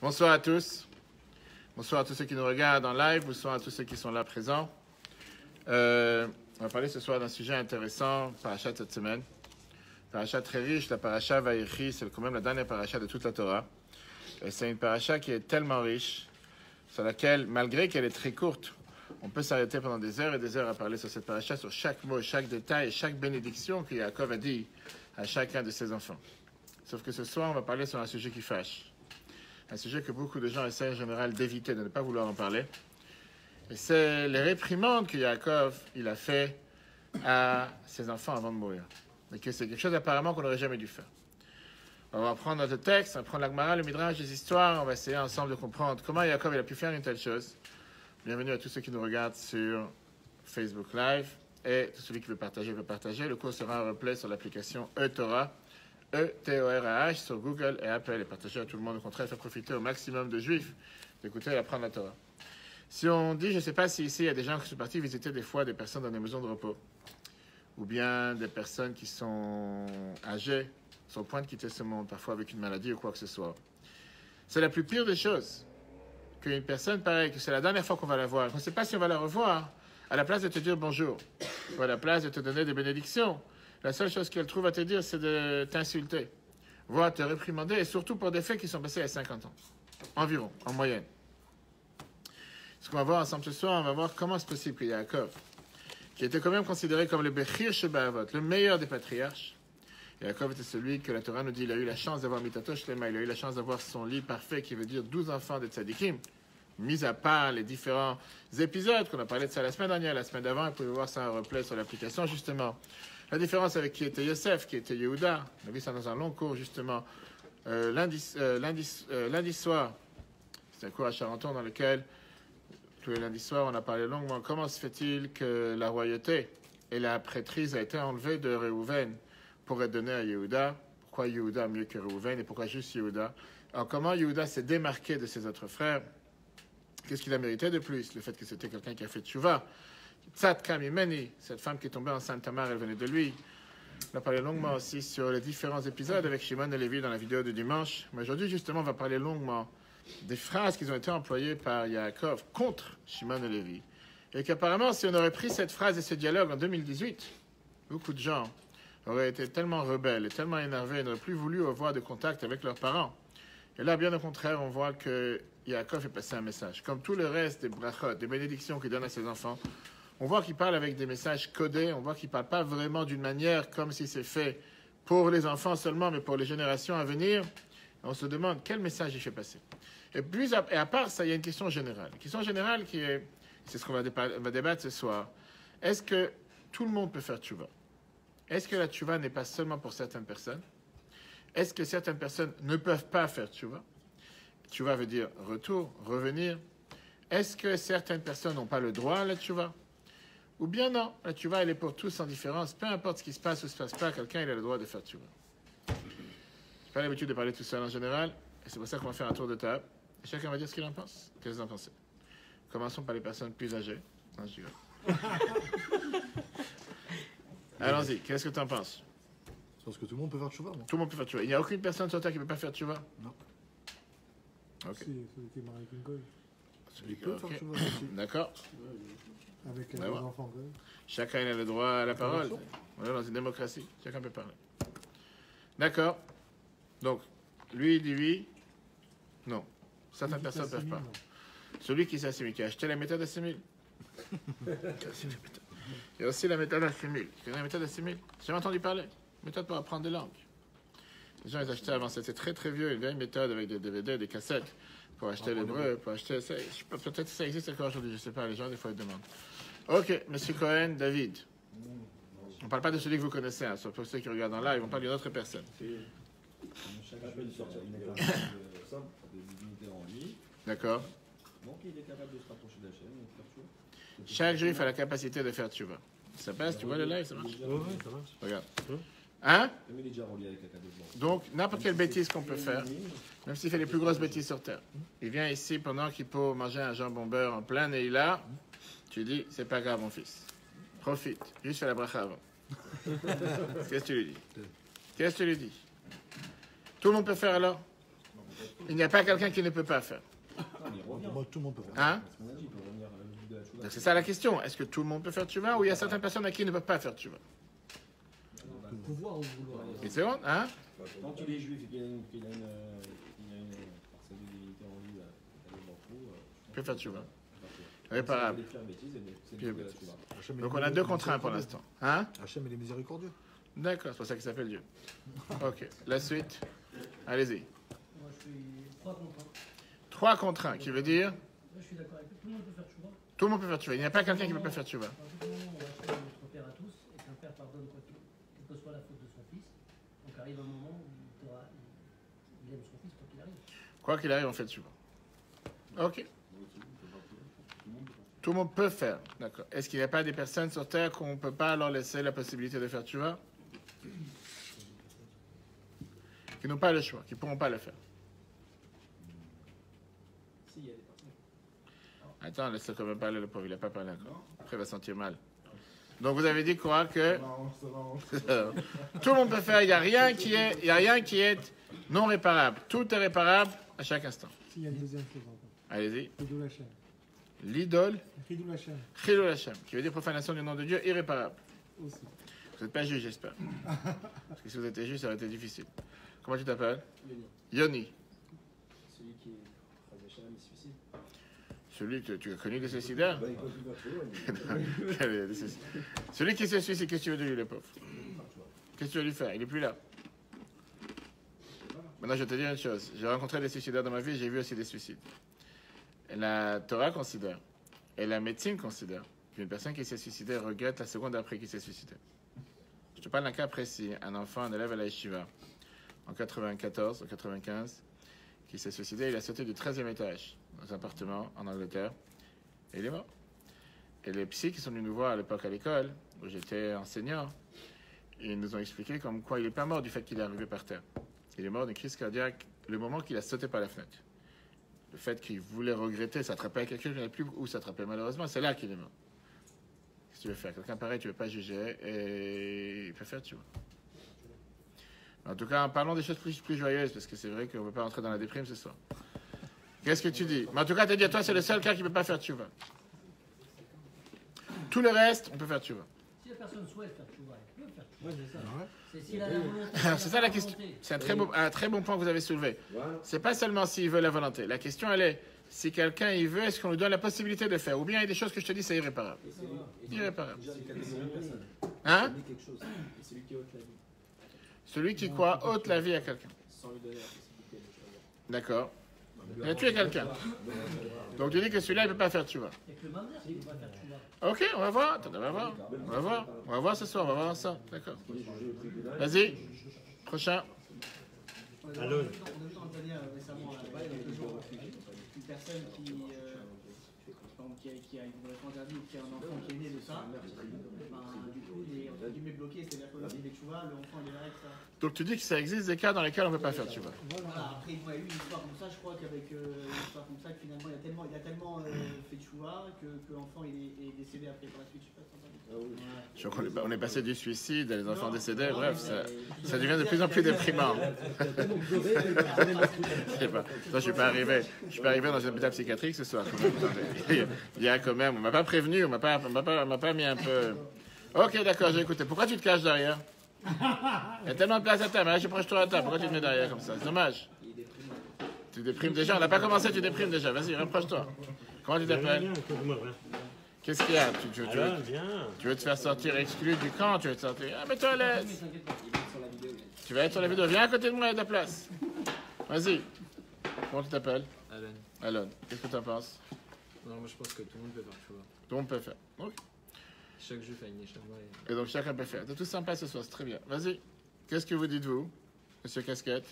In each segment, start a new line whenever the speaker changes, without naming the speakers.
Bonsoir à tous. Bonsoir à tous ceux qui nous regardent en live. Bonsoir à tous ceux qui sont là présents. On va parler ce soir d'un sujet intéressant, parachat de cette semaine. Parachat très riche, la parachat Vayechi, c'est quand même la dernière parachat de toute la Torah. Et c'est une parachat qui est tellement riche, sur laquelle, malgré qu'elle est très courte, on peut s'arrêter pendant des heures et des heures à parler sur cette parachat, sur chaque mot, chaque détail, chaque bénédiction que Yaakov a dit à chacun de ses enfants. Sauf que ce soir, on va parler sur un sujet qui fâche. Un sujet que beaucoup de gens essaient en général d'éviter, de ne pas vouloir en parler. Et c'est les réprimandes que Yaakov il a fait à ses enfants avant de mourir. Et que c'est quelque chose apparemment qu'on n'aurait jamais dû faire. On va prendre notre texte, on va prendre la Gemara, le Midrash, les histoires, on va essayer ensemble de comprendre comment Yaakov il a pu faire une telle chose. Bienvenue à tous ceux qui nous regardent sur Facebook Live. Et tout celui qui veut partager, veut partager. Le cours sera en replay sur l'application eTorah. E-T-O-R-A-H sur Google et Apple et partager à tout le monde. Au contraire, faire profiter au maximum de juifs d'écouter et d'apprendre la Torah. Si on dit, je ne sais pas si ici il y a des gens qui sont partis visiter des fois des personnes dans des maisons de repos ou bien des personnes qui sont âgées, sur le point de quitter ce monde, parfois avec une maladie ou quoi que ce soit. C'est la plus pire des choses qu'une personne pareille, que c'est la dernière fois qu'on va la voir. On ne sait pas si on va la revoir. À la place de te dire bonjour ou à la place de te donner des bénédictions, la seule chose qu'elle trouve à te dire, c'est de t'insulter, voire te réprimander, et surtout pour des faits qui sont passés il y a 50 ans, environ, en moyenne. Ce qu'on va voir ensemble ce soir, on va voir comment c'est possible que Yaakov, qui était quand même considéré comme le Bechir Shebaavot, le meilleur des patriarches, Yaakov était celui que la Torah nous dit, il a eu la chance d'avoir Mitato Shlema, il a eu la chance d'avoir son lit parfait, qui veut dire 12 enfants de tzadikim, mis à part les différents épisodes, qu'on a parlé de ça la semaine dernière, la semaine d'avant, vous pouvez voir ça en replay sur l'application, justement. La différence avec qui était Yosef, qui était Yehuda, on a vu ça dans un long cours, justement, lundi soir. C'est un cours à Charenton dans lequel, tous les lundis soirs, on a parlé longuement. Comment se fait-il que la royauté et la prêtrise a été enlevée de Réhouven pour être donnée à Yehuda? Pourquoi Yehuda mieux que Réhouven et pourquoi juste Yehuda? Alors, comment Yehuda s'est démarqué de ses autres frères? Qu'est-ce qu'il a mérité de plus? Le fait que c'était quelqu'un qui a fait tchouva. Tzadka Mimeni, cette femme qui est tombée enceinte Tamar, elle venait de lui. On a parlé longuement aussi sur les différents épisodes avec Shimon et Lévi dans la vidéo de dimanche. Mais aujourd'hui, justement, on va parler longuement des phrases qui ont été employées par Yaakov contre Shimon et Lévi. Et qu'apparemment, si on aurait pris cette phrase et ce dialogue en 2018, beaucoup de gens auraient été tellement rebelles et tellement énervés et n'auraient plus voulu avoir de contact avec leurs parents. Et là, bien au contraire, on voit que Yaakov est passé un message. Comme tout le reste des brachot, des bénédictions qu'il donne à ses enfants, on voit qu'il parle avec des messages codés, on voit qu'il ne parle pas vraiment d'une manière comme si c'est fait pour les enfants seulement, mais pour les générations à venir. On se demande quel message il fait passer. Et à part ça, il y a une question générale. Une question générale qui est, c'est ce qu'on va débattre ce soir. Est-ce que tout le monde peut faire tchouva? Est-ce que la tchouva n'est pas seulement pour certaines personnes? Est-ce que certaines personnes ne peuvent pas faire tchouva? Tchouva veut dire retour, revenir. Est-ce que certaines personnes n'ont pas le droit à la tchouva? Ou bien non, la tchouva, elle est pour tous sans différence. Peu importe ce qui se passe ou ce qui ne se passe pas, quelqu'un il a le droit de faire tchouva. Je n'ai pas l'habitude de parler tout seul en général, et c'est pour ça qu'on va faire un tour de table. Et chacun va dire ce qu'il en pense. Qu'est-ce que vous en pensez? Commençons par les personnes plus âgées. Non, je rigole. Allons-y, qu'est-ce que tu en penses?
Je pense que tout le monde peut faire tchouva, moi.
Tout le monde peut faire tchouva. Il n'y a aucune personne sur Terre qui ne peut pas faire tchouva?
Non.
Ok.
Si, celui qui est marié avec une goy.
Il peut faire tchouva aussi.
D'accord.
Avec
Ben
les
ouais.
enfants goy.
Chacun a le droit à la parole. On est dans une démocratie. Chacun peut parler. D'accord. Donc, lui, il dit oui. Non. Certaines personnes ne peuvent pas. Celui qui s'assimile, qui a acheté la méthode assimile. Il y a aussi la méthode assimile. Tu connais la méthode assimile? J'ai jamais entendu parler. Méthode pour apprendre des langues. Les gens, ils achetaient avant, c'était très très vieux, une vieille méthode avec des DVD, des cassettes, pour acheter l'hébreu, pour acheter ça. Peut-être que ça existe encore aujourd'hui, je ne sais pas, les gens, des fois, ils demandent. Ok, Monsieur Cohen, David. On ne parle pas de celui que vous connaissez, hein, pour ceux qui regardent en live, on parle d'une autre personne.
Chaque appel de sortir d'une école simple, de divinité en lui.
D'accord.
Donc il est capable de se rapprocher de la chaîne et de faire tchouva.
Chaque juif a la capacité de faire tchouva. Ça passe, tu vois le live, ça marche?
Ouais, ça marche.
Regarde. Hein?
Même il est déjà relié avec la cadeau blanc.
Donc, n'importe quelle bêtise qu'on peut faire, même s'il fait les plus grosses bêtises sur Terre, il vient ici pendant qu'il peut manger un jambon beurre en plein et là, tu dis, c'est pas grave, mon fils. Profite. Juste fais la bracha avant. Qu'est-ce que tu lui dis? Qu'est-ce que tu lui dis? Tout le monde peut faire alors? Il n'y a pas quelqu'un qui ne peut pas faire.
Moi, tout le monde peut faire.
Hein?
Ce qu'on a dit, il peut revenir à la limite de la tchouva.
Donc c'est ça la question. Est-ce que tout le monde peut faire tchouva ou il y a certaines personnes à qui ne peuvent pas faire tchouva?
pouvoir ou vouloir.
Et c'est bon, hein?
Tant qu'il est juif et qu'il a une parcelle de divinité en lui,
Il peut faire tchouva. Réparable. Puis,
Hachem,
Donc
il
on
est
a deux contre un pour
miséricordieux.
l'instant. Hein?
Hachem, il est miséricordieux.
D'accord, c'est pour ça qu'il s'appelle Dieu. Ok, la suite. Allez-y.
Moi, je suis 3 contre 1.
3 contre 1, qui veut dire
Là, je suis d'accord avec toi. Tout le monde peut faire tchouva.
tout le monde peut faire tchouva. Il n'y a pas quelqu'un qui ne peut pas faire tchouva.
À partir du moment où on achète notre Père à tous et qu'un père pardonne quelle que soit la faute de son fils, donc arrive un moment où il aime son fils quoi qu'il arrive.
Quoi qu'il arrive, on fait tchouva. Ok. Tout le monde peut faire. D'accord. Est-ce qu'il n'y a pas des personnes sur Terre qu'on ne peut pas leur laisser la possibilité de faire tchouva? Qui n'ont pas le choix, qui ne pourront pas le faire.
Si, il y a des personnes.
Attends, laisse-le quand même parler, le pauvre, il n'a pas parlé encore. Après, il va se sentir mal. Donc, vous avez dit quoi que tout le monde peut faire, il n'y a rien qui est non réparable. Tout est réparable à chaque instant.
S'il y a une deuxième chose encore.
Allez-y.
Hidoul Hashem.
L'idole,
Hidoul Hashem
Chilul Hashem, qui veut dire profanation du nom de Dieu, irréparable.
aussi.
Vous n'êtes pas juge, j'espère. Parce que si vous étiez juge, ça aurait été difficile. Comment tu t'appelles?
Yoni.
Yoni.
Celui qui est Razacham, il se suicide.
Celui que tu as connu des suicidaires?
Bah, il continue à trouver.
Celui qui se suicide, qu'est-ce que tu veux de lui, le pauvre? Qu'est-ce que tu veux lui faire? Il n'est plus là. Maintenant, je vais te dire une chose. J'ai rencontré des suicidaires dans ma vie, j'ai vu aussi des suicides. Et la Torah considère, et la médecine considère, qu'une personne qui s'est suicidée regrette la seconde après qu'il s'est suicidé. Je te parle d'un cas précis. Un enfant, un élève à la yeshiva, en 94 ou 95, qui s'est suicidé. Il a sauté du 13e étage dans un appartement en Angleterre et il est mort. Et les psys qui sont venus nous voir à l'époque à l'école, où j'étais enseignant, ils nous ont expliqué comme quoi il n'est pas mort du fait qu'il est arrivé par terre. Il est mort d'une crise cardiaque le moment qu'il a sauté par la fenêtre. Le fait qu'il voulait regretter, s'attraper à quelque chose, il n'y avait plus où s'attraper malheureusement, c'est là qu'il est mort. Qu'est-ce que tu veux faire? Quelqu'un pareil, tu ne veux pas juger et il peut faire, tu vois. En tout cas, parlons des choses plus joyeuses, parce que c'est vrai qu'on ne veut pas entrer dans la déprime ce soir. Qu'est-ce que tu dis? Mais en tout cas, tu as dit à toi, c'est le seul cas qui ne peut pas faire tchouva. Tout le reste, on peut faire tchouva.
Si la personne souhaite faire tchouva, elle peut faire tchouva.
Ouais, c'est ça.
Ouais.
C'est s'il a la volonté.
C'est ça la question. C'est un très bon point que vous avez soulevé.
Voilà.
C'est pas seulement s'il veut la volonté. La question, elle est, si quelqu'un il veut, est-ce qu'on lui donne la possibilité de faire? Ou bien il y a des choses que je te dis, c'est irréparable. Irréparable. Hein?
quelque chose. Et celui qui ôte la vie,
Celui qui, quoi, ôte la vie à quelqu'un.
sans lui donner la possibilité de choisir.
D'accord. Il a tué quelqu'un. Donc tu dis que celui-là, il ne peut pas faire tchouva.
Il n'y a que le mamzer qui ne peut pas faire tchouva.
Ok, on va voir. Attendez, on va voir. On va voir. On va voir ce soir, on va voir ça. D'accord. Vas-y. Prochain.
On a vu en Italie récemment à Dubaï, il y a 2 jours, une personne qui a une relation interdite ou qui a un enfant qui est né de ça, ben, du coup, il est entre guillemets bloqué, c'est-à-dire que lorsqu'il est tchouva, l'enfant il est là avec ça.
Donc tu dis que ça existe des cas dans lesquels on ne peut pas faire tchouva.
Voilà, après il y a eu une histoire comme ça, je crois qu'avec une histoire comme ça, que finalement il a tellement fait tchouva que l'enfant il est décédé après par la suite, je sais pas si t'as entendu.
Je crois qu'on on est passé du suicide à les enfants décédés. Bref, ça devient de plus en plus déprimant. Je sais pas. Moi, je suis pas arrivé dans un hôpital psychiatrique ce soir. Il y a quand même, on m'a pas prévenu, on m'a pas mis un peu. Ok, d'accord, j'ai écouté. Pourquoi tu te caches derrière? Il y a tellement de place à table. Là, je suis proche-toi à table. Pourquoi tu te mets derrière comme ça? C'est dommage. Tu déprimes déjà. On n'a pas commencé, tu déprimes déjà. Vas-y, rapproche-toi. Comment tu t'appelles? Qu'est-ce qu'il y a? Tu veux te faire sortir exclu du camp? Tu veux te sortir? Ah, mets-toi à l'aise. Tu vas être sur la vidéo. Viens à côté de moi, il y a de la place. Vas-y. Comment tu t'appelles?
Alan.
Alon. Qu'est-ce que tu en penses?
Non, moi je pense que tout le monde peut faire tchouva.
Tout le monde peut faire. Ok.
Chaque juif a une échama.
Et donc chacun peut faire. C'est tout sympa ce soir, c'est très bien. Vas-y. Qu'est-ce que vous dites, vous, Monsieur Casquette?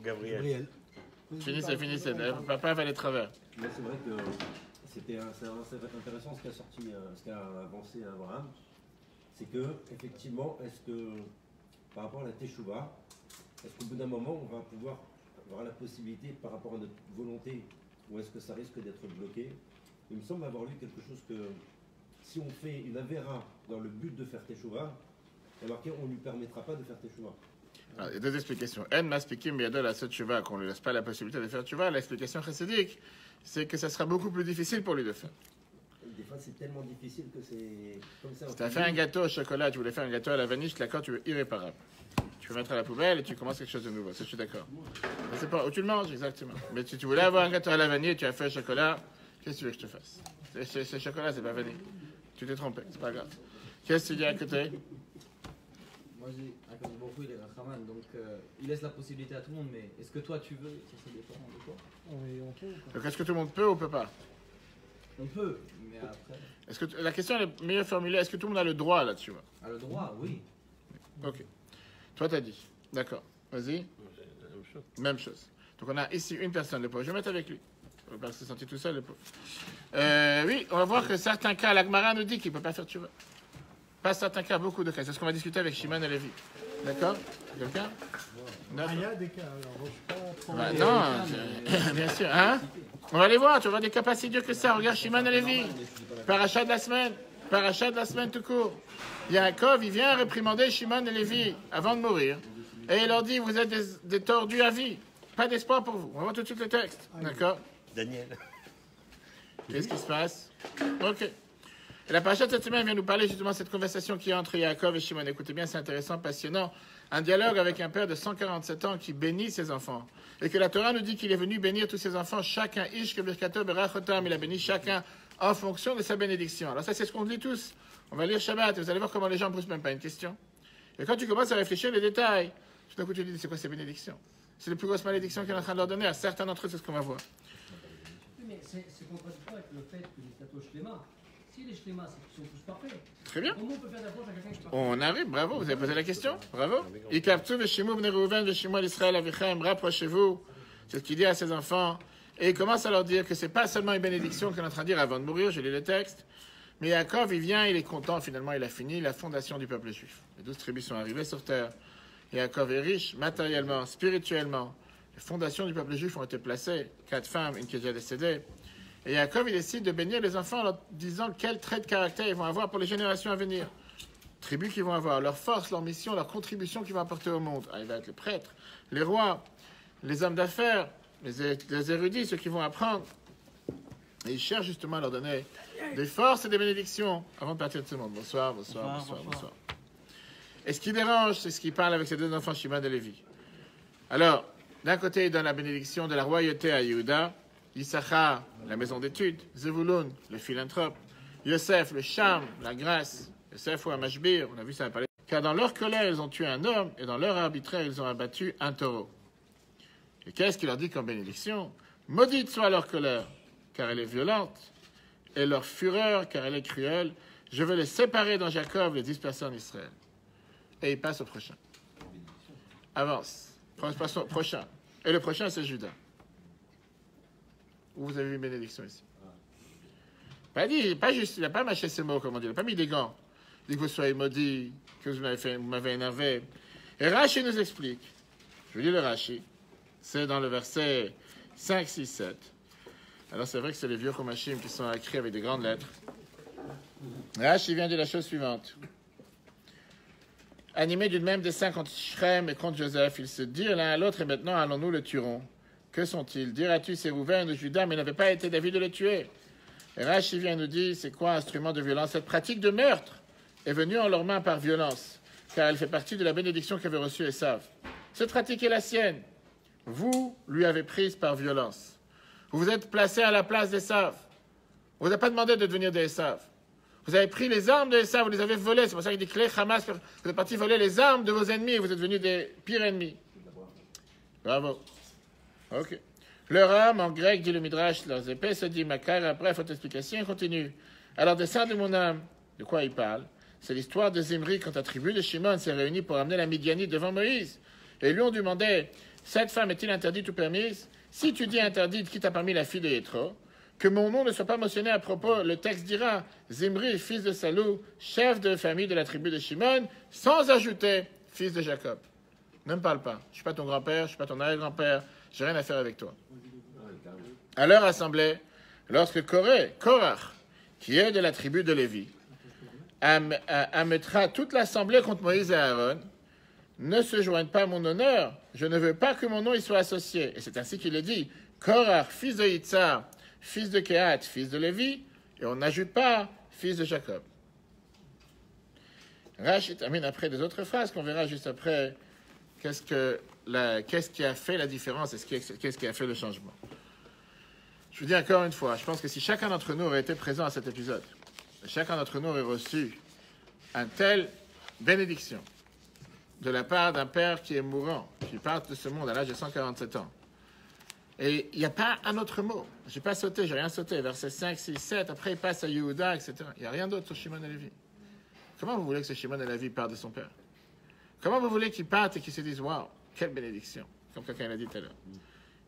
Gabriel.
Finissez. Papa va aller de travers.
Mais c'est vrai que c'est intéressant ce qu'a avancé Abraham. C'est que, effectivement, est-ce que, par rapport à la Teshuvah, est-ce qu'au bout d'un moment, on va pouvoir avoir la possibilité, par rapport à notre volonté, ou est-ce que ça risque d'être bloqué? Il me semble avoir lu quelque chose que, si on fait une avéra dans le but de faire Teshuvah, il y a marqué on ne lui permettra pas de faire Teshuvah.
Alors, il y a deux explications. En maspikim biyado la'asot tshuva, qu'on ne lui laisse pas la possibilité de faire tshuva. L'explication chassidique, c'est que ça sera beaucoup plus difficile pour lui de faire.
Des fois, c'est tellement difficile que c'est comme ça.
Si tu as fait un gâteau au chocolat, tu voulais faire un gâteau à la vanille, je suis d'accord, tu veux irréparable. Tu peux mettre à la poubelle et tu commences quelque chose de nouveau. Ça, je suis d'accord. Mais c'est pas où tu le manges, exactement. Mais si tu voulais avoir un gâteau à la vanille et tu as fait au chocolat, qu'est-ce que tu veux que je te fasse? C'est chocolat, c'est pas vanille. Tu t'es trompé, c'est pas grave. Qu'est-ce que tu dis à côté?
Moi, je dis, Akadosh Baruch Hu, il est Rachaman, donc il laisse la possibilité à tout le monde, mais est-ce que toi tu veux? Ça dépend de toi.
On peut ou pas?
Donc, est-ce que tout le monde peut ou peut pas?
On peut, mais après.
Est-ce que la question elle est mieux formulée? Est-ce que tout le monde a le droit là-dessus?
À le droit, oui.
Ok. Toi, t'as dit. D'accord. Vas-y. Même chose. Donc, on a ici une personne, le pauvre. Je vais mettre avec lui. Parce qu'il s'est senti tout seul, le pauvre. Oui, on va voir que certains cas, l'Agmara nous dit qu'il ne peut pas faire tshuva. Pas certains cas, beaucoup de cas. C'est ce qu'on va discuter avec Shimon et Lévi. D'accord? Quelqu'un?
Ah, il y a des cas, alors je suis pas trop...
Bah, non, bien sûr. Hein? On va les voir, tu vas voir des cas pas si durs que ça. Regarde Shimon et Lévi. Parachat de la semaine. Parachat de la semaine tout court. Yaakov, il vient réprimander Shimon et Lévi avant de mourir. Et il leur dit, vous êtes des tordus à vie. Pas d'espoir pour vous. On va voir tout de suite le texte. D'accord?
Daniel.
Qu'est-ce qui se passe? Ok. Et la paracha de cette semaine vient nous parler justement de cette conversation qui est entre Yaakov et Shimon. Écoutez bien, c'est intéressant, passionnant. Un dialogue avec un père de 147 ans qui bénit ses enfants. Et que la Torah nous dit qu'il est venu bénir tous ses enfants, chacun, ish kebirkato berachotam. Il a béni chacun en fonction de sa bénédiction. Alors ça, c'est ce qu'on dit tous. On va lire Shabbat et vous allez voir comment les gens ne posent même pas une question. Et quand tu commences à réfléchir les détails, tout d'un coup tu te dis, c'est quoi ces bénédictions? C'est les plus grosses malédictions qu'il est en train de leur donner. À certains d'entre eux, c'est ce qu'on va voir.
Oui, mais c'est contradictoire avec le fait que les plateaux Shlema, si les Shlema, c'est qu'ils sont tous parfaits,
Très bien.
comment on peut faire d'approche à quelqu'un qui est parfait?
On arrive, bravo, vous avez posé la question, bravo. Ikaptu veshimou bnei Reuven veshimou l'Israël avichem, rapprochez-vous, c'est ce qu'il dit à ses enfants, et il commence à leur dire que c'est pas seulement une bénédiction qu'il est en train de dire avant de mourir, je lis le texte, mais Yaakov, il vient, il est content, finalement, il a fini la fondation du peuple juif. Les 12 tribus sont arrivées sur terre. Yaakov est riche, matériellement, spirituellement. Les fondations du peuple juif ont été placées, 4 femmes, une qui est déjà décédée. Et Yaakov, il décide de bénir les enfants en leur disant quels traits de caractère ils vont avoir pour les générations à venir. Tribus qu'ils vont avoir, leur force, leur mission, leur contribution qu'ils vont apporter au monde. Ah, il va être les prêtres, les rois, les hommes d'affaires, les érudits, ceux qui vont apprendre. Et il cherche justement à leur donner des forces et des bénédictions avant de partir de ce monde. Bonsoir, bonsoir, bonsoir, bonsoir. Et ce qui dérange, c'est ce qu'il parle avec ses deux enfants, Shimon et Lévi. Alors, d'un côté, il donne la bénédiction de la royauté à Yehuda, Issachar, la maison d'études, Zevulun, le philanthrope, Yosef, le charme, la grâce, Yosef ou Amashbir, on a vu ça parler. Car dans leur colère, ils ont tué un homme, et dans leur arbitraire, ils ont abattu un taureau. Et qu'est-ce qu'il leur dit comme bénédiction? Maudite soit leur colère, car elle est violente, et leur fureur, car elle est cruelle. Je vais les séparer dans Jacob, les disperser en Israël. Et il passe au prochain. Avance. Passons au prochain. Et le prochain, c'est Judas. Où vous avez vu une bénédiction ici? Pas dit, pas juste, il n'a pas mâché ses mots, comme on dit. Il n'a pas mis des gants. Il dit que vous soyez maudits, que vous m'avez énervé. Et Rashi nous explique. Je vous lis le Rashi. C'est dans le verset 5, 6, 7. Alors c'est vrai que c'est les vieux Chomashim qui sont écrits avec des grandes lettres. Rashi vient dire la chose suivante. Animés d'une même dessein contre Shrem et contre Joseph, ils se dirent l'un à l'autre, et maintenant allons-nous le tuerons. Que sont-ils? Diras-tu, c'est Rouven de Judas, mais il n'avait pas été David de le tuer. Et Rashi vient nous dire, c'est quoi instrument de violence? Cette pratique de meurtre est venue en leurs mains par violence, car elle fait partie de la bénédiction qu'avait reçue Esav. Cette pratique est la sienne. Vous lui avez prise par violence. Vous vous êtes placé à la place d'Esav. On ne vous a pas demandé de devenir des Esav. Vous avez pris les armes de Esav, vous les avez volées. C'est pour ça qu'il dit que les Hamas, vous êtes parti voler les armes de vos ennemis et vous êtes devenus des pires ennemis. Bravo. Ok. Leur âme, en grec, dit le Midrash, leurs épées se dit Makar. Après, faute explication, il continue. Alors, dessein de mon âme, de quoi il parle? C'est l'histoire de Zimri quand la tribu de Shimon s'est réunie pour amener la Midianite devant Moïse. Et lui, on demandait cette femme est-il interdite ou permise? Si tu dis interdite, qui t'a parmi la fille de Yétro? Que mon nom ne soit pas mentionné à propos, le texte dira Zimri, fils de Salou, chef de famille de la tribu de Shimon, sans ajouter fils de Jacob. Ne me parle pas. Je ne suis pas ton grand-père, je ne suis pas ton arrière-grand-père, j'ai rien à faire avec toi. À leur assemblée, lorsque Korach, qui est de la tribu de Lévi, amènera toute l'assemblée contre Moïse et Aaron, ne se joignent pas à mon honneur, je ne veux pas que mon nom y soit associé. Et c'est ainsi qu'il est dit, Korach, fils de Yitzhar, fils de Kehat, fils de Lévi, et on n'ajoute pas fils de Jacob. Rashi termine après des autres phrases qu'on verra juste après. Qu'est-ce qui a fait la différence et qu'est-ce qui a fait le changement. Je vous dis encore une fois, je pense que si chacun d'entre nous aurait été présent à cet épisode, chacun d'entre nous aurait reçu une telle bénédiction de la part d'un père qui est mourant, qui part de ce monde à l'âge de 147 ans. Et il n'y a pas un autre mot. Je n'ai pas sauté, je n'ai rien sauté. Versets 5, 6, 7, après il passe à Yehuda, etc. Il n'y a rien d'autre sur Shimon et Lévi. Comment vous voulez que ce Shimon et Lévi partent de son père? Comment vous voulez qu'il parte et qu'il se dise, waouh, quelle bénédiction, comme quelqu'un l'a dit tout à l'heure.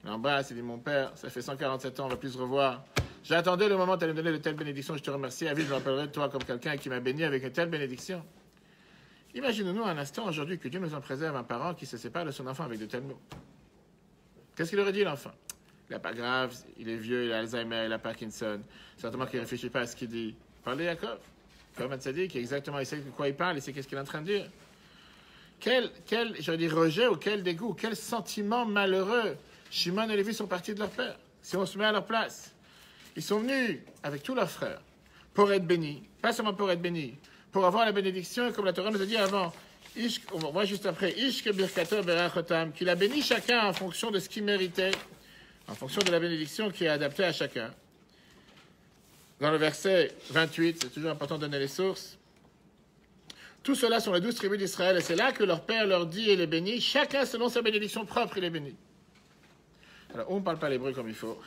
Il embrasse, il dit, mon père, ça fait 147 ans, on ne va plus se revoir. J'attendais le moment où tu allais me donner de telles bénédictions, je te remercie. À vie, je me rappellerai de toi comme quelqu'un qui m'a béni avec une telle bénédiction. Imaginez-nous un instant aujourd'hui que Dieu nous en préserve un parent qui se sépare de son enfant avec de tels mots. Qu'est-ce qu'il aurait dit l'enfant? Il n'est pas grave, il est vieux, il a Alzheimer, il a Parkinson. Certainement qu'il ne réfléchit pas à ce qu'il dit. Parlez à Yaakov. Comme on s'est dit, qui exactement, il sait de quoi il parle, il sait qu'est-ce qu'il est en train de dire. Quel j'aurais dit, rejet ou quel dégoût, quel sentiment malheureux. Shimon et Lévi sont partis de leur père. Si on se met à leur place, ils sont venus avec tous leurs frères pour être bénis. Pas seulement pour être bénis, pour avoir la bénédiction, comme la Torah nous a dit avant. On voit juste après, Ishke Birkato Berachotam, qu'il a béni chacun en fonction de ce qu'il méritait, en fonction de la bénédiction qui est adaptée à chacun. Dans le verset 28, c'est toujours important de donner les sources. Tout cela sont les 12 tribus d'Israël, et c'est là que leur père leur dit et les bénit, chacun selon sa bénédiction propre, il est béni. Alors, on ne parle pas l'hébreu comme il faut,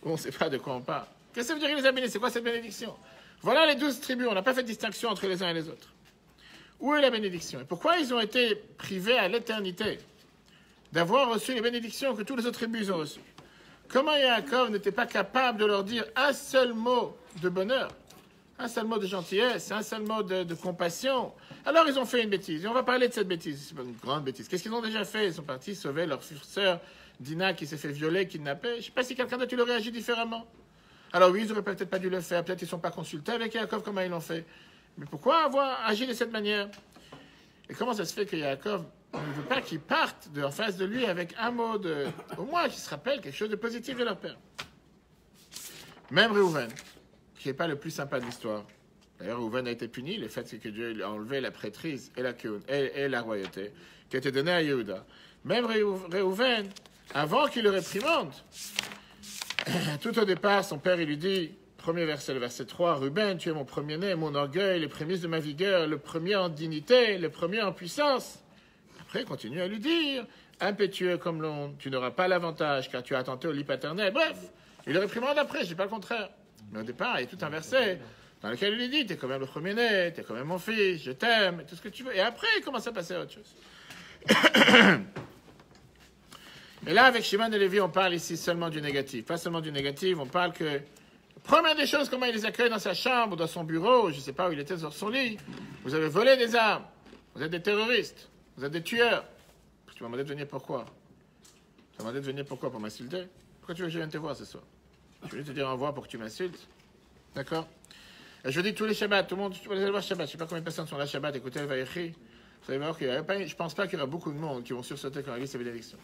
on ne sait pas de quoi on parle. Qu'est-ce que ça veut dire qu'il les a bénis? C'est quoi cette bénédiction? Voilà les 12 tribus, on n'a pas fait de distinction entre les uns et les autres. Où est la bénédiction? Et pourquoi ils ont été privés à l'éternité d'avoir reçu les bénédictions que tous les autres tribus ont reçues? Comment Yaakov n'était pas capable de leur dire un seul mot de bonheur, un seul mot de gentillesse, un seul mot de compassion? Alors ils ont fait une bêtise, et on va parler de cette bêtise. C'est pas une grande bêtise. Qu'est-ce qu'ils ont déjà fait? Ils sont partis sauver leur sœur Dina qui s'est fait violer, kidnapper. Je ne sais pas si quelqu'un d'autre aurait réagi différemment. Alors oui, ils n'auraient peut-être pas dû le faire, peut-être ils ne sont pas consultés avec Yaakov comment ils l'ont fait. Mais pourquoi avoir agi de cette manière? Et comment ça se fait que Yaakov ne veut pas qu'ils partent en face de lui avec un mot au moins qu'ils se rappellent quelque chose de positif de leur père? Même Réhouven, qui n'est pas le plus sympa de l'histoire. D'ailleurs, Réhouven a été puni, le fait que Dieu lui a enlevé la prêtrise et la royauté qui a été donnée à Yehuda. Même Réhouven, avant qu'il le réprimande, tout au départ, son père, il lui dit, premier verset, le verset 3, Ruben, tu es mon premier-né, mon orgueil, les prémices de ma vigueur, le premier en dignité, le premier en puissance. Après, il continue à lui dire, impétueux comme l'onde, tu n'auras pas l'avantage car tu as attenté au lit paternel. Bref, il le réprimande après, je dis pas le contraire. Mais au départ, il y a tout un verset dans lequel il lui dit, tu es quand même le premier-né, tu es quand même mon fils, je t'aime, tout ce que tu veux. Et après, il commence à passer à autre chose. Et là, avec Shimon et Lévi, on parle ici seulement du négatif. Pas seulement du négatif, on parle que... Première des choses, comment il les accueille dans sa chambre, dans son bureau, je ne sais pas où il était sur son lit. Vous avez volé des armes, vous êtes des terroristes, vous êtes des tueurs. Tu m'as demandé de venir pourquoi? Tu m'as demandé de venir pourquoi? Pour m'insulter? Pourquoi tu veux que je vienne te voir ce soir? Je voulais te dire au revoir pour que tu m'insultes. D'accord? Et je dis tous les Shabbats, tout le monde, tu vas aller voir Shabbat. Je ne sais pas combien de personnes sont là Shabbat, écoutez le Vayechi. Vous allez voir qu'il y a pas, je ne pense pas qu'il y aura beaucoup de monde qui vont sursauter quand on lit ces bénédictions.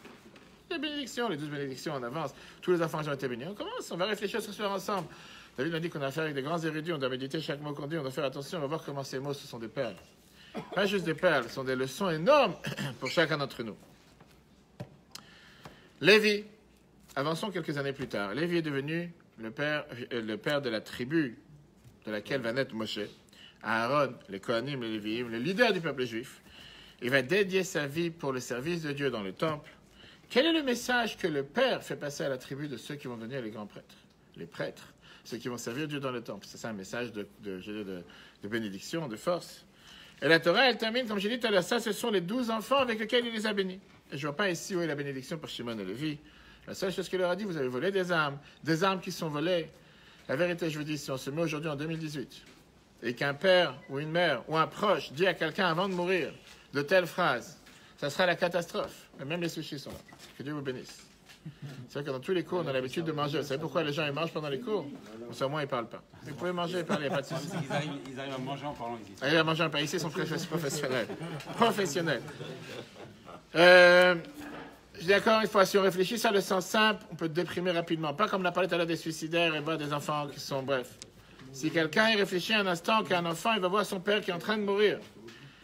Les bénédictions, les 12 bénédictions en avance, tous les enfants qui ont été bénis. On commence, on va réfléchir ce soir ensemble. David m'a dit qu'on a affaire avec des grands érudits, on doit méditer chaque mot qu'on dit, on doit faire attention, on va voir comment ces mots, ce sont des perles. Pas juste des perles, ce sont des leçons énormes pour chacun d'entre nous. Lévi, avançons quelques années plus tard. Lévi est devenu le père de la tribu de laquelle va naître Moshe. Aaron, les Kohanim, les Lévi'im, le leader du peuple juif. Il va dédier sa vie pour le service de Dieu dans le temple. Quel est le message que le Père fait passer à la tribu de ceux qui vont devenir les grands prêtres? Les prêtres, ceux qui vont servir Dieu dans le temple. C'est ça un message de bénédiction, de force. Et la Torah, elle termine, comme j'ai dit tout à l'heure, ça, ce sont les 12 enfants avec lesquels il les a bénis. Et je ne vois pas ici où est la bénédiction pour Shimon et Lévi. La seule chose qu'il leur a dit, vous avez volé des armes qui sont volées. La vérité, je vous dis, si on se met aujourd'hui en 2018, et qu'un père ou une mère ou un proche dit à quelqu'un avant de mourir de telles phrases, ça sera la catastrophe. Et même les sushis sont là. Que Dieu vous bénisse. C'est vrai que dans tous les cours, on a l'habitude de manger. Vous savez pourquoi les gens ils mangent pendant les cours? Ou ça, au moins, ils ne parlent pas. Vous pouvez manger et parler, il n'y a pas de souci.
Ils arrivent à manger en parlant ici.
Ils arrivent à manger en parlant. Ici, ils sont professionnels. Professionnels. Je dis d'accord, une fois, si on réfléchit sur le sens simple, on peut déprimer rapidement. Pas comme on a parlé tout à l'heure des suicidaires et voir des enfants qui sont, bref. Si quelqu'un il réfléchit un instant qu'un enfant, il va voir son père qui est en train de mourir,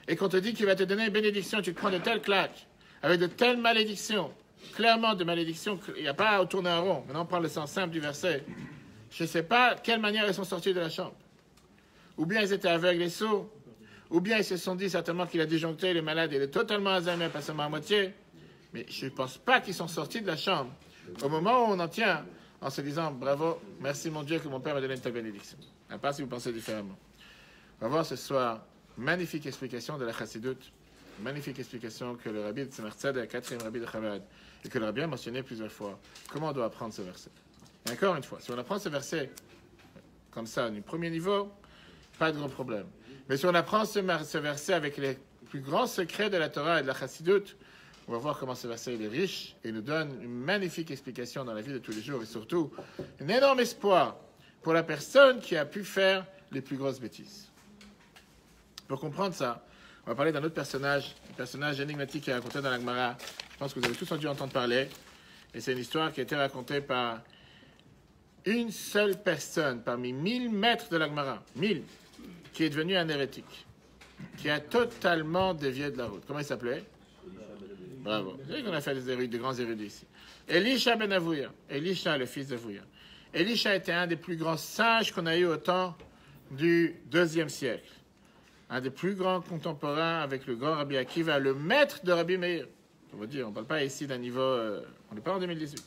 et qu'on te dit qu'il va te donner une bénédiction, tu te prends de telles claques, avec de telles malédictions, clairement de malédictions, il n'y a pas à tourner en rond. Maintenant, on prend le sens simple du verset. Je ne sais pas de quelle manière ils sont sortis de la chambre. Ou bien ils étaient aveugles et sourds, ou bien ils se sont dit certainement qu'il a disjoncté, il est malade, il est totalement Alzheimer, pas seulement à moitié. Mais je ne pense pas qu'ils sont sortis de la chambre au moment où on en tient, en se disant bravo, merci mon Dieu que mon Père m'a donné une telle bénédiction. À part si vous pensez différemment. On va voir ce soir magnifique explication de la Chassidoute, magnifique explication que le Rabbi de Tzemach Tzedek, le 4e Rabbi de Chabad, et que le Rabbi a mentionné plusieurs fois. Comment on doit apprendre ce verset? Et encore une fois, si on apprend ce verset comme ça, du premier niveau, pas de gros problème. Mais si on apprend ce verset avec les plus grands secrets de la Torah et de la Chassidoute, on va voir comment ce verset est riche et nous donne une magnifique explication dans la vie de tous les jours et surtout un énorme espoir pour la personne qui a pu faire les plus grosses bêtises. Pour comprendre ça, on va parler d'un autre personnage, un personnage énigmatique qui est raconté dans la Gemara. Je pense que vous avez tous dû entendre parler. Et c'est une histoire qui a été racontée par une seule personne parmi 1000 maîtres de la Gemara, 1000, qui est devenu un hérétique, qui a totalement dévié de la route. Comment il s'appelait? Bravo. Vous savez qu'on a fait des grands érudits ici. Elisha ben Avouya. Elisha, le fils d'Avouya. Elisha était un des plus grands sages qu'on a eu au temps du 2e siècle. Un des plus grands contemporains avec le grand Rabbi Akiva, le maître de Rabbi Meir. On va dire, on ne parle pas ici d'un niveau... on n'est pas en 2018.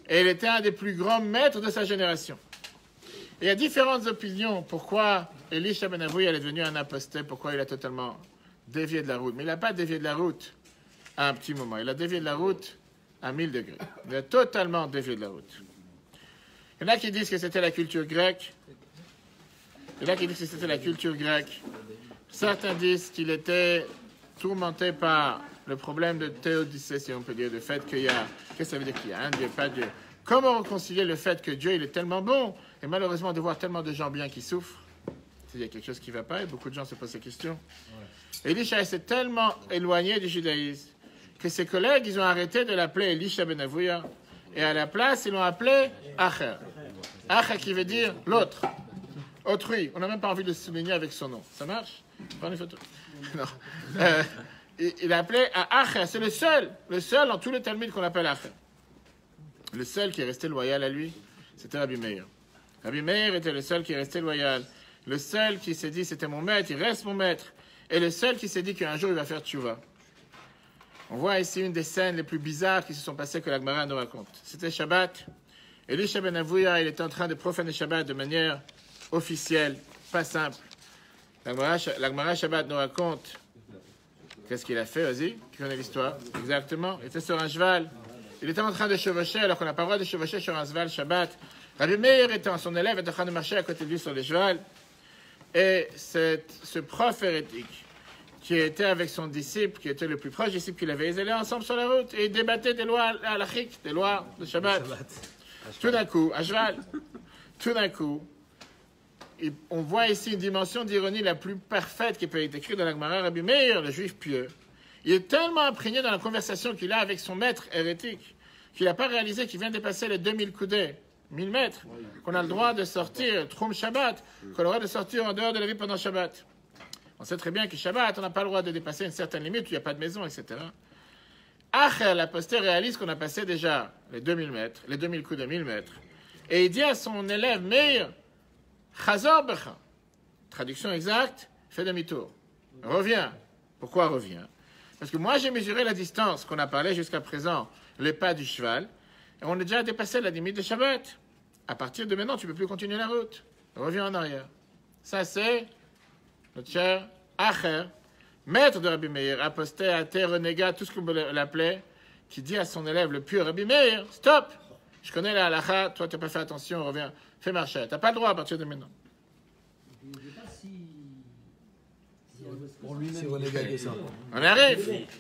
Et il était un des plus grands maîtres de sa génération. Et il y a différentes opinions pourquoi Elisha ben Avouya est devenu un apostat, pourquoi il a totalement dévié de la route. Mais il n'a pas dévié de la route à un petit moment. Il a dévié de la route à 1000 degrés. Il a totalement dévié de la route. Il y en a qui disent que c'était la culture grecque. Il y en a qui disent que c'était la culture grecque. Certains disent qu'il était tourmenté par le problème de théodicée, si on peut dire, le fait qu'il y a... Qu'est-ce que ça veut dire qu'il y a un Dieu, pas Dieu? Comment réconcilier le fait que Dieu, il est tellement bon, et malheureusement de voir tellement de gens bien qui souffrent? Il y a quelque chose qui ne va pas, et beaucoup de gens se posent ces questions. Ouais. Elisha s'est tellement éloigné du judaïsme que ses collègues, ils ont arrêté de l'appeler Elisha ben Avouya, et à la place, ils l'ont appelé Acher. Acher qui veut dire l'autre, autrui. On n'a même pas envie de le souligner avec son nom. Ça marche? Prends une photo. Non. Il a appelé Acher. C'est le seul dans tout le Talmud qu'on appelle Acher. Le seul qui est resté loyal à lui, c'était Rabbi Meir. Rabbi Meir était le seul qui est resté loyal. Le seul qui s'est dit, c'était mon maître, il reste mon maître. Et le seul qui s'est dit qu'un jour, il va faire tchouva. On voit ici une des scènes les plus bizarres qui se sont passées que la Gemara nous raconte. C'était Shabbat. Elisha ben Avouya, il était en train de profaner Shabbat de manière officielle, pas simple. La Gemara Shabbat nous raconte qu'est-ce qu'il a fait, vas-y, tu connais l'histoire. Exactement. Il était sur un cheval. Il était en train de chevaucher, alors qu'on n'a pas le droit de chevaucher sur un cheval Shabbat. Rabbi Meir était son élève, était en train de marcher à côté de lui sur le cheval. Et ce prof hérétique, qui était avec son disciple, qui était le plus proche disciple qu'il avait, ils allaient ensemble sur la route et ils débattaient des lois halachiques, des lois de Shabbat. Tout d'un coup, à cheval, on voit ici une dimension d'ironie la plus parfaite qui peut être écrite dans la Gemara. Rabbi Meir, le juif pieux, il est tellement imprégné dans la conversation qu'il a avec son maître hérétique qu'il n'a pas réalisé qu'il vient de dépasser les 2000 coudées, 1000 mètres, qu'on a le droit de sortir, Troum Shabbat, qu'on a le droit de sortir en dehors de la vie pendant Shabbat. On sait très bien que Shabbat, on n'a pas le droit de dépasser une certaine limite où il n'y a pas de maison, etc. Acher, l'apostat, réalise qu'on a passé déjà les 2000 mètres, les 2000 coups de 1000 mètres. Et il dit à son élève Meir, Chazor Becha, traduction exacte, fais demi-tour. Reviens. Pourquoi reviens? Parce que moi, j'ai mesuré la distance qu'on a parlé jusqu'à présent, les pas du cheval, et on a déjà dépassé la limite de Shabbat. À partir de maintenant, tu ne peux plus continuer la route. Reviens en arrière. Ça, c'est notre cher Acher, maître de Rabbi Meir, apostat, athée, renégat, tout ce qu'on peut l'appeler, qui dit à son élève, le pieux Rabbi Meir, stop, je connais la halakha, toi tu n'as pas fait attention, reviens, fais marcher. Tu n'as pas le droit à partir de maintenant.
Je ne sais pas si
Pour lui-même, c'est renégat que ça.
On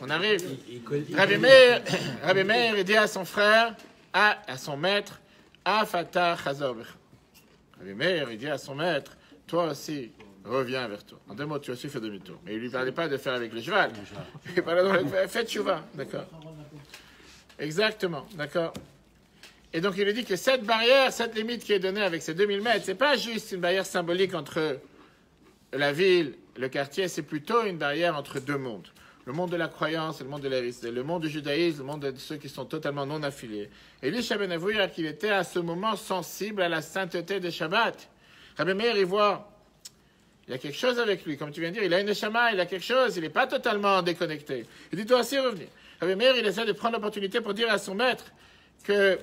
arrive. Rabbi Meir, il dit à son frère, à son maître, Afata Chazor Becha. Rabbi Meir, il dit à son maître, toi aussi, reviens vers toi. En deux mots, tu as aussi fait demi-tour. Mais il ne lui parlait pas de faire avec le cheval. Il parlait de fais tchouva, d'accord. Exactement, d'accord. Et donc il lui dit que cette barrière, cette limite qui est donnée avec ces 2000 mètres, c'est pas juste une barrière symbolique entre la ville, le quartier, c'est plutôt une barrière entre deux mondes. Le monde de la croyance et le monde de l'hérésie, le monde du judaïsme, le monde de ceux qui sont totalement non affiliés. Et Elisha ben Avouya, qu'il était à ce moment sensible à la sainteté des Shabbat. Rabbi Meir, il voit, il y a quelque chose avec lui, comme tu viens de dire, il a une neshama, il a quelque chose, il n'est pas totalement déconnecté. Il dit, toi aussi revenir. Rabbi Meir, il essaie de prendre l'opportunité pour dire à son maître que,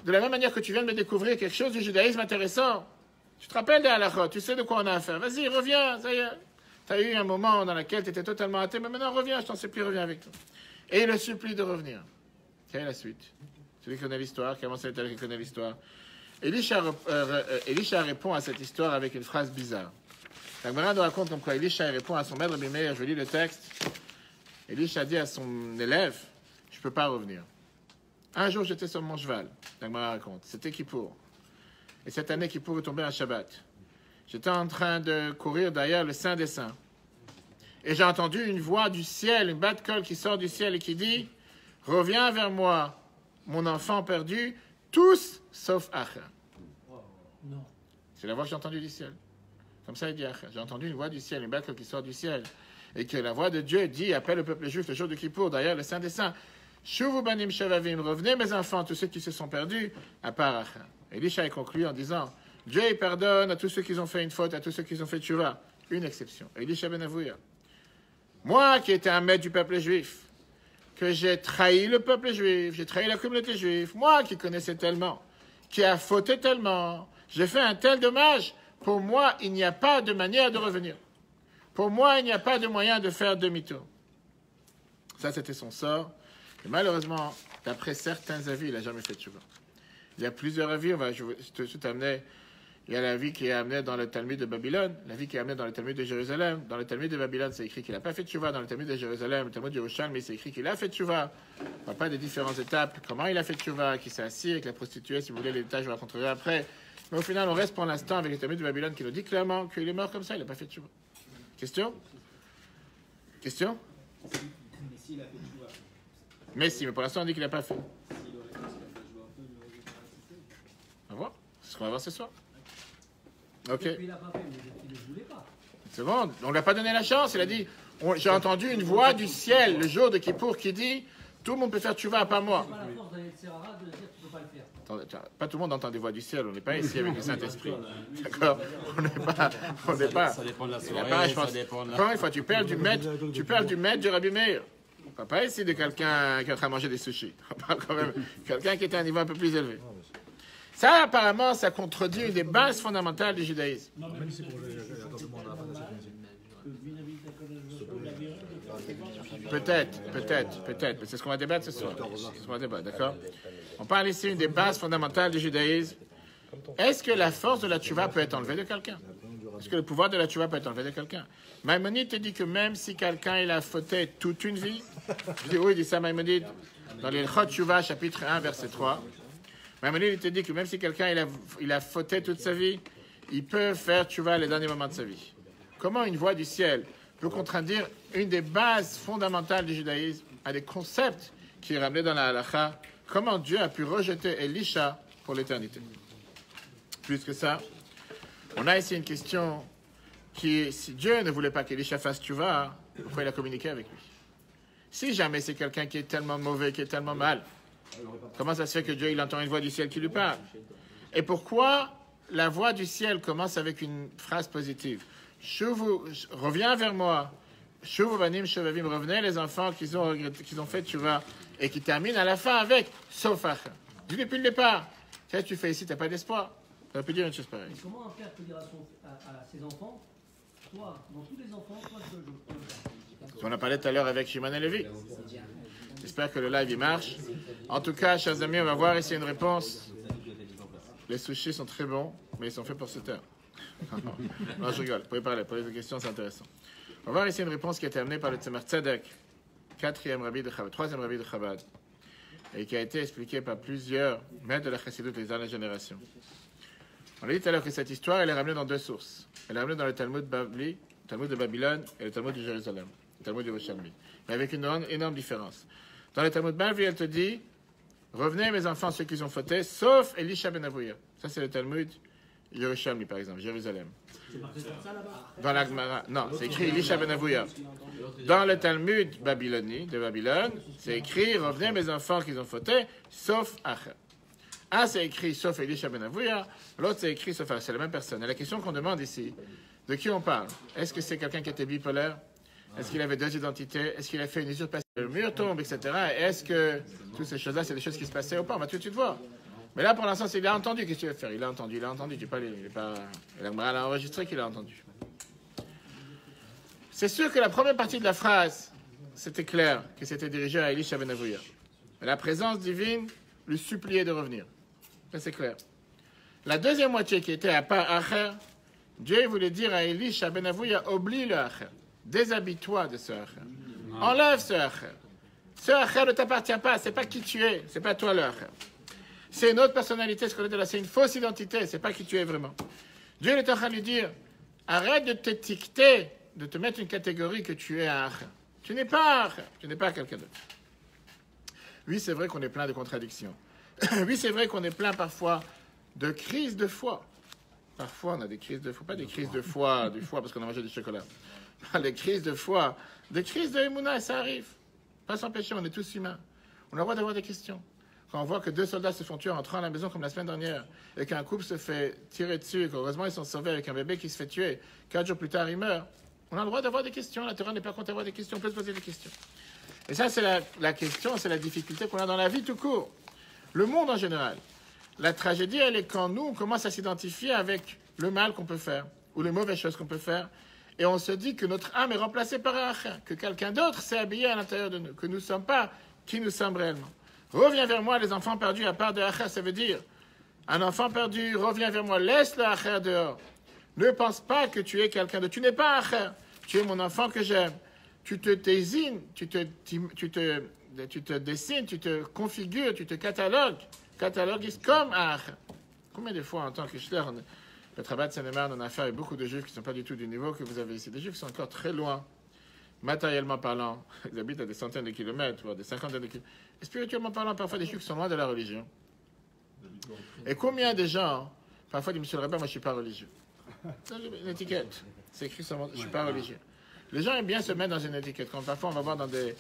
de la même manière que tu viens de me découvrir quelque chose du judaïsme intéressant, tu te rappelles des halachot, tu sais de quoi on a affaire, vas-y, reviens, ça y est. Tu as eu un moment dans lequel tu étais totalement athée, mais maintenant reviens, je t'en supplie, reviens avec toi. Et il le supplie de revenir. Quelle est la suite? Celui qui connaît l'histoire, comment c'est elle qui connaît l'histoire? Elisha répond à cette histoire avec une phrase bizarre. La Gemara nous raconte comme quoi Elisha répond à son maître Rabbi Meir, je lis le texte. Elisha dit à son élève, je ne peux pas revenir. Un jour, j'étais sur mon cheval, la Gemara raconte, c'était Kippour. Et cette année, Kippour est tombé un Shabbat. J'étais en train de courir derrière le Saint des Saints. Et j'ai entendu une voix du ciel, une bat-colle qui sort du ciel et qui dit « Reviens vers moi, mon enfant perdu, tous sauf Acha. » C'est la voix que j'ai entendue du ciel. Comme ça, il dit Acha. J'ai entendu une voix du ciel, une bat-colle qui sort du ciel. Et que la voix de Dieu dit, appelle le peuple juif le jour de Kippour, derrière le Saint des Saints. « Shuvu banim shavavim, revenez mes enfants, tous ceux qui se sont perdus, à part Acha. » Elisha est conclu en disant Dieu il pardonne à tous ceux qui ont fait une faute, à tous ceux qui ont fait tchouva. Une exception. Elisha ben Avouya. Moi qui étais un maître du peuple juif, que j'ai trahi le peuple juif, j'ai trahi la communauté juive, moi qui connaissais tellement, qui a fauté tellement, j'ai fait un tel dommage, pour moi il n'y a pas de manière de revenir. Pour moi il n'y a pas de moyen de faire demi-tour. Ça c'était son sort. Et malheureusement, d'après certains avis, il n'a jamais fait tchouva. Il y a plusieurs avis, je te suis amené. Il y a la vie qui est amenée dans le Talmud de Babylone, la vie qui est amenée dans le Talmud de Jérusalem. Dans le Talmud de Babylone, c'est écrit qu'il n'a pas fait tchouva. Dans le Talmud de Jérusalem, le Talmud de Yerushalmi, c'est écrit qu'il a fait tchouva. On ne parle pas des différentes étapes, comment il a fait tchouva, qui s'est assis avec la prostituée, si vous voulez les détails, je vous raconterai après. Mais au final, on reste pour l'instant avec le Talmud de Babylone qui nous dit clairement qu'il est mort comme ça, il n'a pas fait tchouva. Question? Question?
Mais s'il a fait tchouva.
Mais si, mais pour l'instant, on dit qu'il n'a pas fait. On va voir. C'est ce qu'on va voir ce soir. Ok.
Et puis il n'a pas fait, mais il ne voulait pas.
C'est bon, on ne lui a pas donné la chance. Il a dit j'ai entendu une voix du ciel le jour de Kippour qui dit tout le monde peut faire tchouva à part moi.
C'est pas la force d'Anel Serara de dire tu ne peux pas le faire.
Attendez, pas tout le monde entend des voix du ciel. On n'est pas ici avec le Saint-Esprit. D'accord. On n'est pas.
Ça dépend de la soirée.
Encore une fois, tu parles du maître du Rabbi Meir. On ne parle pas ici de quelqu'un qui est en train de manger des sushis. On parle quand même quelqu'un qui est à un niveau un peu plus élevé. Ça, apparemment, ça contredit une des bases fondamentales du judaïsme.
Même si pour l'accompagnement de la fin de la
Peut-être. Mais c'est ce qu'on va débattre ce soir. C'est ce qu'on va débattre, d'accord? On parle ici d'une des bases fondamentales du judaïsme. Est-ce que la force de la tchouva peut être enlevée de quelqu'un? Est-ce que le pouvoir de la tchouva peut être enlevé de quelqu'un? Maïmonide te dit que même si quelqu'un il a fauté toute une vie, je dis oui, il dit ça Maïmonide, dans les Chot Tchouva, chapitre 1, verset 3, Maïmonide il te dit que même si quelqu'un il a fauté toute sa vie, il peut faire tchouva les derniers moments de sa vie. Comment une voix du ciel peut contredire une des bases fondamentales du judaïsme, à des concepts qui est ramené dans la halakha? Comment Dieu a pu rejeter Elisha pour l'éternité? Plus que ça, on a ici une question qui est, si Dieu ne voulait pas qu'Elisha fasse tchouva, pourquoi il a communiqué avec lui? Si jamais c'est quelqu'un qui est tellement mauvais, qui est tellement mal, comment ça se fait que Dieu il entend une voix du ciel qui lui parle? Et pourquoi la voix du ciel commence avec une phrase positive? Reviens vers moi. Shuvu banim shavavim, revenez les enfants qui ont fait tchouva, et qui termine à la fin avec sauf Acha. Dis depuis le départ. Qu'est-ce que tu fais ici? Tu n'as pas d'espoir. Tu aurais pu dire une chose pareille.
Mais comment un père peut dire à ses enfants, toi, dans tous les enfants, toi, je
On a parlé tout à l'heure avec Shimon et Lévi. J'espère que le live il marche. En tout cas, chers amis, on va voir ici une réponse. Les sushis sont très bons, mais ils sont faits pour cette heure. Non, je rigole. Vous pouvez parler. Poser des questions, c'est intéressant. On va voir ici une réponse qui a été amenée par le Tzemar Tzedek, troisième rabbi de Chabad, et qui a été expliquée par plusieurs maîtres de la Chassidut les dernières générations. On a dit tout à l'heure que cette histoire, elle est ramenée dans deux sources. Elle est ramenée dans le Talmud Babli, le Talmud de Babylone et le Talmud de Jérusalem, le Talmud de Yerushalmi. Mais avec une énorme différence. Dans le Talmud Babli, elle te dit, revenez mes enfants, ceux qui ont fauté, sauf Elisha ben Avouya. Ça, c'est le Talmud Yerushalmi, par exemple, Jérusalem.
C'est marqué comme ça là-bas.
Dans la Gemara, non, c'est écrit Elisha ben Avouya. Dans le Talmud Babyloni, de Babylone, c'est écrit, revenez mes enfants qui ont fauté, sauf Acher. Un, c'est écrit sauf Elisha ben Avouya, l'autre, c'est écrit sauf Acher. C'est la même personne. Et la question qu'on demande ici, de qui on parle? Est-ce que c'est quelqu'un qui était bipolaire? Est-ce qu'il avait deux identités? Est-ce qu'il a fait une usurpation? Le mur tombe, etc. Est-ce que toutes ces choses-là, c'est des choses qui se passaient ou pas? On va tout de suite voir. Mais là, pour l'instant, c'est il a entendu. Qu'est-ce que tu veux faire? Il a entendu. Tu pas, il est pas. La Gemara l'a enregistré qu'il a entendu. C'est sûr que la première partie de la phrase, c'était clair que c'était dirigé à Elisha ben Avouya. Mais la présence divine lui suppliait de revenir. Ça, c'est clair. La deuxième moitié qui était à part Acher, Dieu voulait dire à Elisha ben Avouya, oublie le Acher. Déshabille-toi de ce Acher. Enlève ce Acher. Ce Acher ne t'appartient pas. C'est pas qui tu es. C'est pas toi le Acher. C'est une autre personnalité. Ce qu'on dit là, c'est une fausse identité. C'est pas qui tu es vraiment. Dieu est en train de lui dire, arrête de t'étiqueter, de te mettre une catégorie que tu es un Acher. Tu n'es pas un Acher. Tu n'es pas quelqu'un d'autre. Oui, c'est vrai qu'on est plein de contradictions. Oui, c'est vrai qu'on est plein parfois de crises de foi. Parfois, on a des crises de foi. Pas des crises de foi, du foie parce qu'on a mangé du chocolat. Pas des crises de foi. Des crises de Emouna, ça arrive. Pas s'empêcher, on est tous humains. On a le droit d'avoir des questions. Quand on voit que 2 soldats se font tuer en entrant à la maison comme la semaine dernière, et qu'un couple se fait tirer dessus, et qu'heureusement ils sont sauvés avec un bébé qui se fait tuer, 4 jours plus tard il meurt, on a le droit d'avoir des questions. La Torah n'est pas contre d'avoir des questions, on peut se poser des questions. Et ça, c'est la question, c'est la difficulté qu'on a dans la vie tout court. Le monde en général. La tragédie, elle est quand nous, on commence à s'identifier avec le mal qu'on peut faire, ou les mauvaises choses qu'on peut faire, et on se dit que notre âme est remplacée par un Acher, que quelqu'un d'autre s'est habillé à l'intérieur de nous, que nous ne sommes pas qui nous sommes réellement. Reviens vers moi, les enfants perdus, à part de Acher, ça veut dire, un enfant perdu, reviens vers moi, laisse le Acher dehors. Ne pense pas que tu es quelqu'un d'autre. Tu n'es pas Acher, tu es mon enfant que j'aime. Tu te dessines, tu te dessines, tu te configures, tu te catalogues comme Acher. Combien de fois, en tant que Schler, le travail de Seine-et-Marne, on a affaire avec beaucoup de juifs qui ne sont pas du tout du niveau que vous avez ici. Des juifs qui sont encore très loin, matériellement parlant. Ils habitent à des centaines de kilomètres, voire des cinquantaines de kilomètres. Et spirituellement parlant, parfois des juifs qui sont loin de la religion. Et combien de gens, parfois disent, monsieur le rabbin, moi je ne suis pas religieux. C'est une étiquette. C'est écrit sur moi, je ne suis pas religieux. Les gens aiment bien se mettre dans une étiquette. Quand parfois on va voir dans des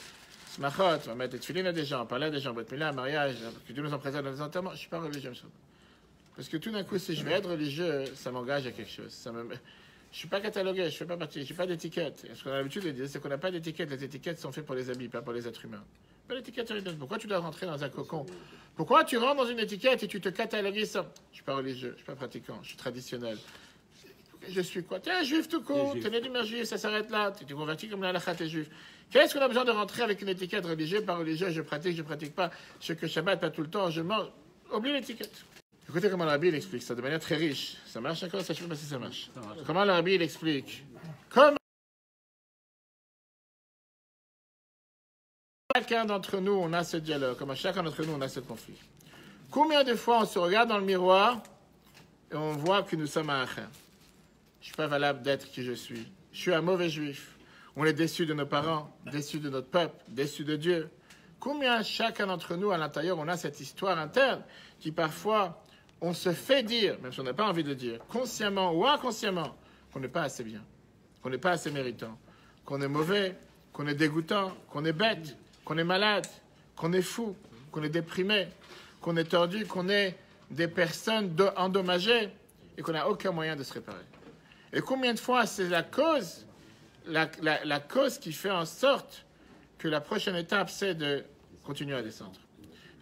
smachot, on va mettre des tefilines à des gens, parler à des gens, bret milah, mariage, que Dieu nous en présente dans les enterrements, je ne suis pas religieux, monsieur. Parce que tout d'un coup, si je vais être religieux, ça m'engage à quelque chose. Je ne suis pas catalogué, je ne fais pas partie, je n'ai pas d'étiquette. Ce qu'on a l'habitude de dire, c'est qu'on n'a pas d'étiquette. Les étiquettes sont faites pour les habits, pas pour les êtres humains. Pas l'étiquette, pourquoi tu dois rentrer dans un cocon? Pourquoi tu rentres dans une étiquette et tu te catalogues ça? Je ne suis pas religieux, je ne suis pas pratiquant, je suis traditionnel. Je suis quoi? Tu es un juif tout court, tu es né d'humeur juive, ça s'arrête là, tu es converti comme la halakha, tu es juif. Qu'est-ce qu'on a besoin de rentrer avec une étiquette religieux, pas religieux, je pratique pas, je que Shabbat, pas tout le temps, je mange. Oublie l'étiquette. Écoutez comment le Rabbi explique ça de manière très riche. Ça marche encore? Ça, je ne sais pas si ça marche. Comment le Rabbi explique? Comme chacun d'entre nous, on a ce dialogue, comme chacun d'entre nous, on a ce conflit. Combien de fois on se regarde dans le miroir et on voit que nous sommes un Acher? Je ne suis pas valable d'être qui je suis. Je suis un mauvais juif. On est déçu de nos parents, déçu de notre peuple, déçu de Dieu. Combien chacun d'entre nous, à l'intérieur, on a cette histoire interne qui parfois, on se fait dire, même si on n'a pas envie de le dire, consciemment ou inconsciemment, qu'on n'est pas assez bien, qu'on n'est pas assez méritant, qu'on est mauvais, qu'on est dégoûtant, qu'on est bête, qu'on est malade, qu'on est fou, qu'on est déprimé, qu'on est tordu, qu'on est des personnes endommagées et qu'on n'a aucun moyen de se réparer. Et combien de fois c'est la cause, la cause qui fait en sorte que la prochaine étape, c'est de continuer à descendre.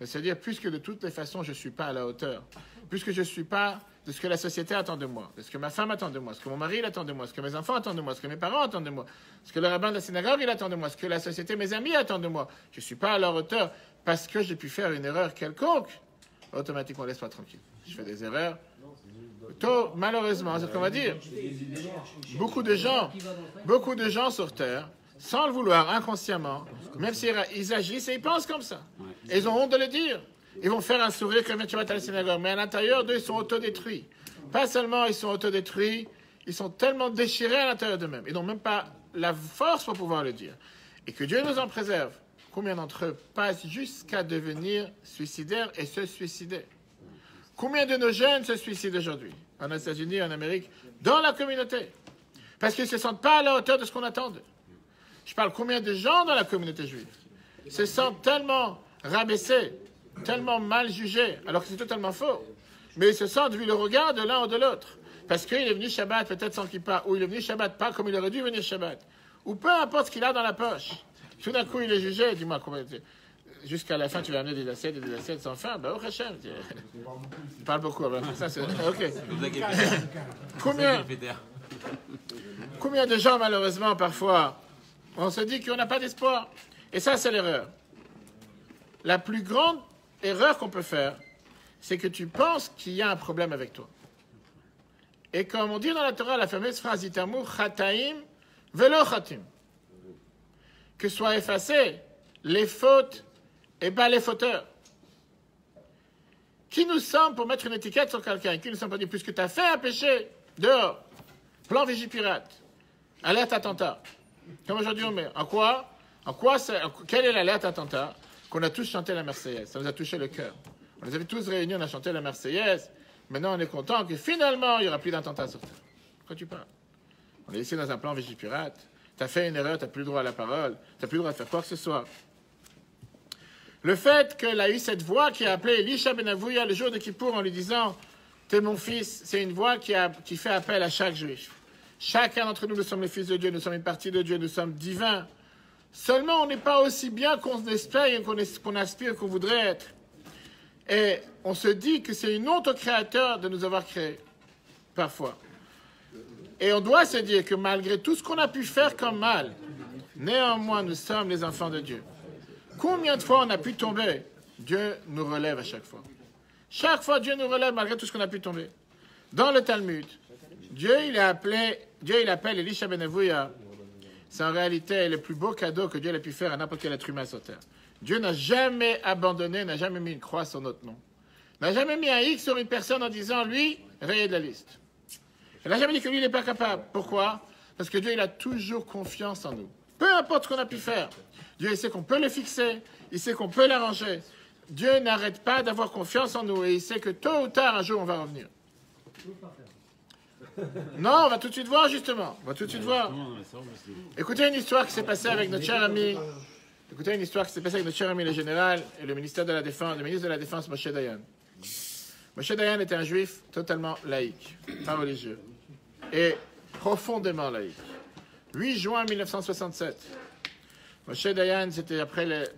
C'est-à-dire, puisque de toutes les façons, je ne suis pas à la hauteur, puisque je ne suis pas de ce que la société attend de moi, de ce que ma femme attend de moi, ce que mon mari attend de moi, ce que mes enfants attendent de moi, ce que mes parents attendent de moi, ce que le rabbin de la synagogue il attend de moi, ce que la société, mes amis attendent de moi. Je ne suis pas à leur hauteur parce que j'ai pu faire une erreur quelconque. Automatiquement, laisse-moi tranquille. Je fais des erreurs. Tôt, malheureusement, c'est ce qu'on va dire. Beaucoup de gens sur Terre, sans le vouloir, inconsciemment, même s'ils agissent et ils pensent comme ça. Et ils ont honte de le dire. Ils vont faire un sourire comme tu vas à la synagogue, mais à l'intérieur d'eux, ils sont autodétruits. Pas seulement ils sont autodétruits, ils sont tellement déchirés à l'intérieur d'eux-mêmes. Ils n'ont même pas la force pour pouvoir le dire. Et que Dieu nous en préserve. Combien d'entre eux passent jusqu'à devenir suicidaires et se suicider? Combien de nos jeunes se suicident aujourd'hui, en États-Unis, en Amérique, dans la communauté? Parce qu'ils ne se sentent pas à la hauteur de ce qu'on attend d'eux. Je parle combien de gens dans la communauté juive se sentent tellement rabaissés, tellement mal jugés, alors que c'est totalement faux. Mais ils se sentent vu le regard de l'un ou de l'autre. Parce qu'il est venu Shabbat peut-être sans kippa, ou il est venu Shabbat pas comme il aurait dû venir Shabbat. Ou peu importe ce qu'il a dans la poche. Tout d'un coup, il est jugé. Dis-moi, jusqu'à la fin, tu vas amener des assiettes sans fin. Ben, oh Hachem. Tu parles beaucoup. Ça, c'est... OK. Combien de gens, malheureusement, parfois, on se dit qu'on n'a pas d'espoir. Et ça, c'est l'erreur. La plus grande erreur qu'on peut faire, c'est que tu penses qu'il y a un problème avec toi. Et comme on dit dans la Torah, la fameuse phrase Itamu chataim velo chatim, que soient effacées les fautes et pas les fauteurs. Qui nous sommes pour mettre une étiquette sur quelqu'un? Qui nous sommes pour dire, puisque tu as fait un péché, dehors, plan Vigipirate, alerte attentat. Comme aujourd'hui on met. Quelle est l'alerte attentat? Qu'on a tous chanté la Marseillaise. Ça nous a touché le cœur. On les avait tous réunis, on a chanté la Marseillaise. Maintenant, on est content que finalement, il n'y aura plus d'attentats sur Terre. Pourquoi tu parles? On est ici dans un plan Vigipirate. Tu as fait une erreur, tu n'as plus le droit à la parole. Tu n'as plus le droit de faire quoi que ce soit. Le fait qu'elle a eu cette voix qui a appelé Elisha ben Avouya le jour de Kippour en lui disant « T'es mon fils », c'est une voix qui fait appel à chaque juif. Chacun d'entre nous, nous sommes les fils de Dieu, nous sommes une partie de Dieu, nous sommes divins. Seulement, on n'est pas aussi bien qu'on espère et qu'on aspire, qu'on voudrait être. Et on se dit que c'est une honte au Créateur de nous avoir créés, parfois. Et on doit se dire que malgré tout ce qu'on a pu faire comme mal, néanmoins, nous sommes les enfants de Dieu. Combien de fois on a pu tomber? Dieu nous relève à chaque fois. Chaque fois, Dieu nous relève malgré tout ce qu'on a pu tomber. Dans le Talmud, Dieu il appelle Elisha ben Avouya. C'est en réalité le plus beau cadeau que Dieu a pu faire à n'importe quel être humain sur terre. Dieu n'a jamais abandonné, n'a jamais mis une croix sur notre nom. N'a jamais mis un X sur une personne en disant, lui, rayé de la liste. Il n'a jamais dit que lui, il n'est pas capable. Pourquoi? Parce que Dieu, il a toujours confiance en nous. Peu importe ce qu'on a pu faire. Dieu, il sait qu'on peut le fixer, il sait qu'on peut l'arranger. Dieu n'arrête pas d'avoir confiance en nous et il sait que tôt ou tard, un jour, on va revenir. Non, on va tout de suite voir, justement. On va tout de suite voir. Écoutez une histoire qui s'est passée avec notre cher ami. Écoutez une histoire qui s'est passée avec notre cher ami le général et le ministère de la Défense, le ministre de la Défense, Moshe Dayan. Moshe Dayan était un juif totalement laïque, pas religieux, et profondément laïque. 8 juin 1967. Moshe Dayan, c'était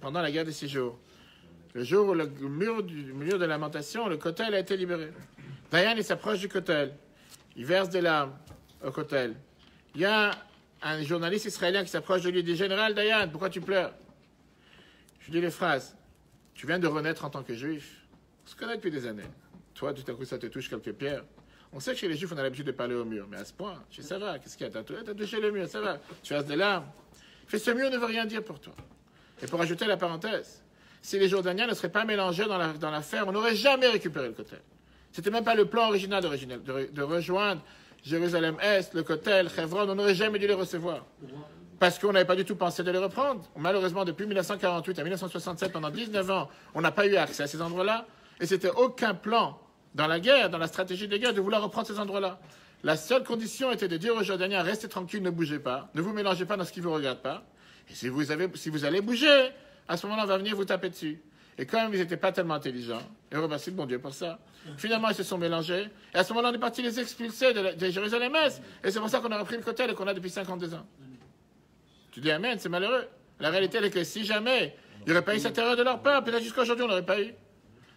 pendant la guerre des 6 jours. Le jour où le mur de lamentation, le Kotel a été libéré. Dayan, il s'approche du Kotel. Il verse des larmes au Kotel. Il y a un journaliste israélien qui s'approche de lui et dit « Général Dayan, pourquoi tu pleures ?» Je dis les phrases. « Tu viens de renaître en tant que juif. On se connaît depuis des années. Toi, tout à coup, ça te touche quelques pierres. On sait que chez les juifs, on a l'habitude de parler au mur. Mais à ce point, ça va. Qu'est-ce qu'il y a? T'as touché le mur, ça va. Tu verses des larmes. Fais ce mur ne veut rien dire pour toi. » Et pour ajouter la parenthèse, si les Jordaniens ne seraient pas mélangés dans l'affaire, on n'aurait jamais récupéré le Kotel. C'était même pas le plan original de rejoindre Jérusalem-Est, le Kotel, Hebron. On n'aurait jamais dû les recevoir. Parce qu'on n'avait pas du tout pensé de les reprendre. Malheureusement, depuis 1948 à 1967, pendant 19 ans, on n'a pas eu accès à ces endroits-là. Et c'était aucun plan dans la guerre, dans la stratégie des guerres, de vouloir reprendre ces endroits-là. La seule condition était de dire aux Jordaniens, restez tranquilles, ne bougez pas, ne vous mélangez pas dans ce qui ne vous regarde pas. Et si vous allez bouger, à ce moment-là, on va venir vous taper dessus. Et comme ils n'étaient pas tellement intelligents, et remercie le bon Dieu pour ça, finalement, ils se sont mélangés. Et à ce moment-là, on est parti les expulser de Jérusalem-Est. Et c'est pour ça qu'on a repris le Kotel et qu'on a depuis 52 ans. Tu dis Amen, c'est malheureux. La réalité, elle est que si jamais il n'y aurait pas eu cette erreur de leur peuple, peut-être jusqu'à aujourd'hui, on n'aurait pas eu.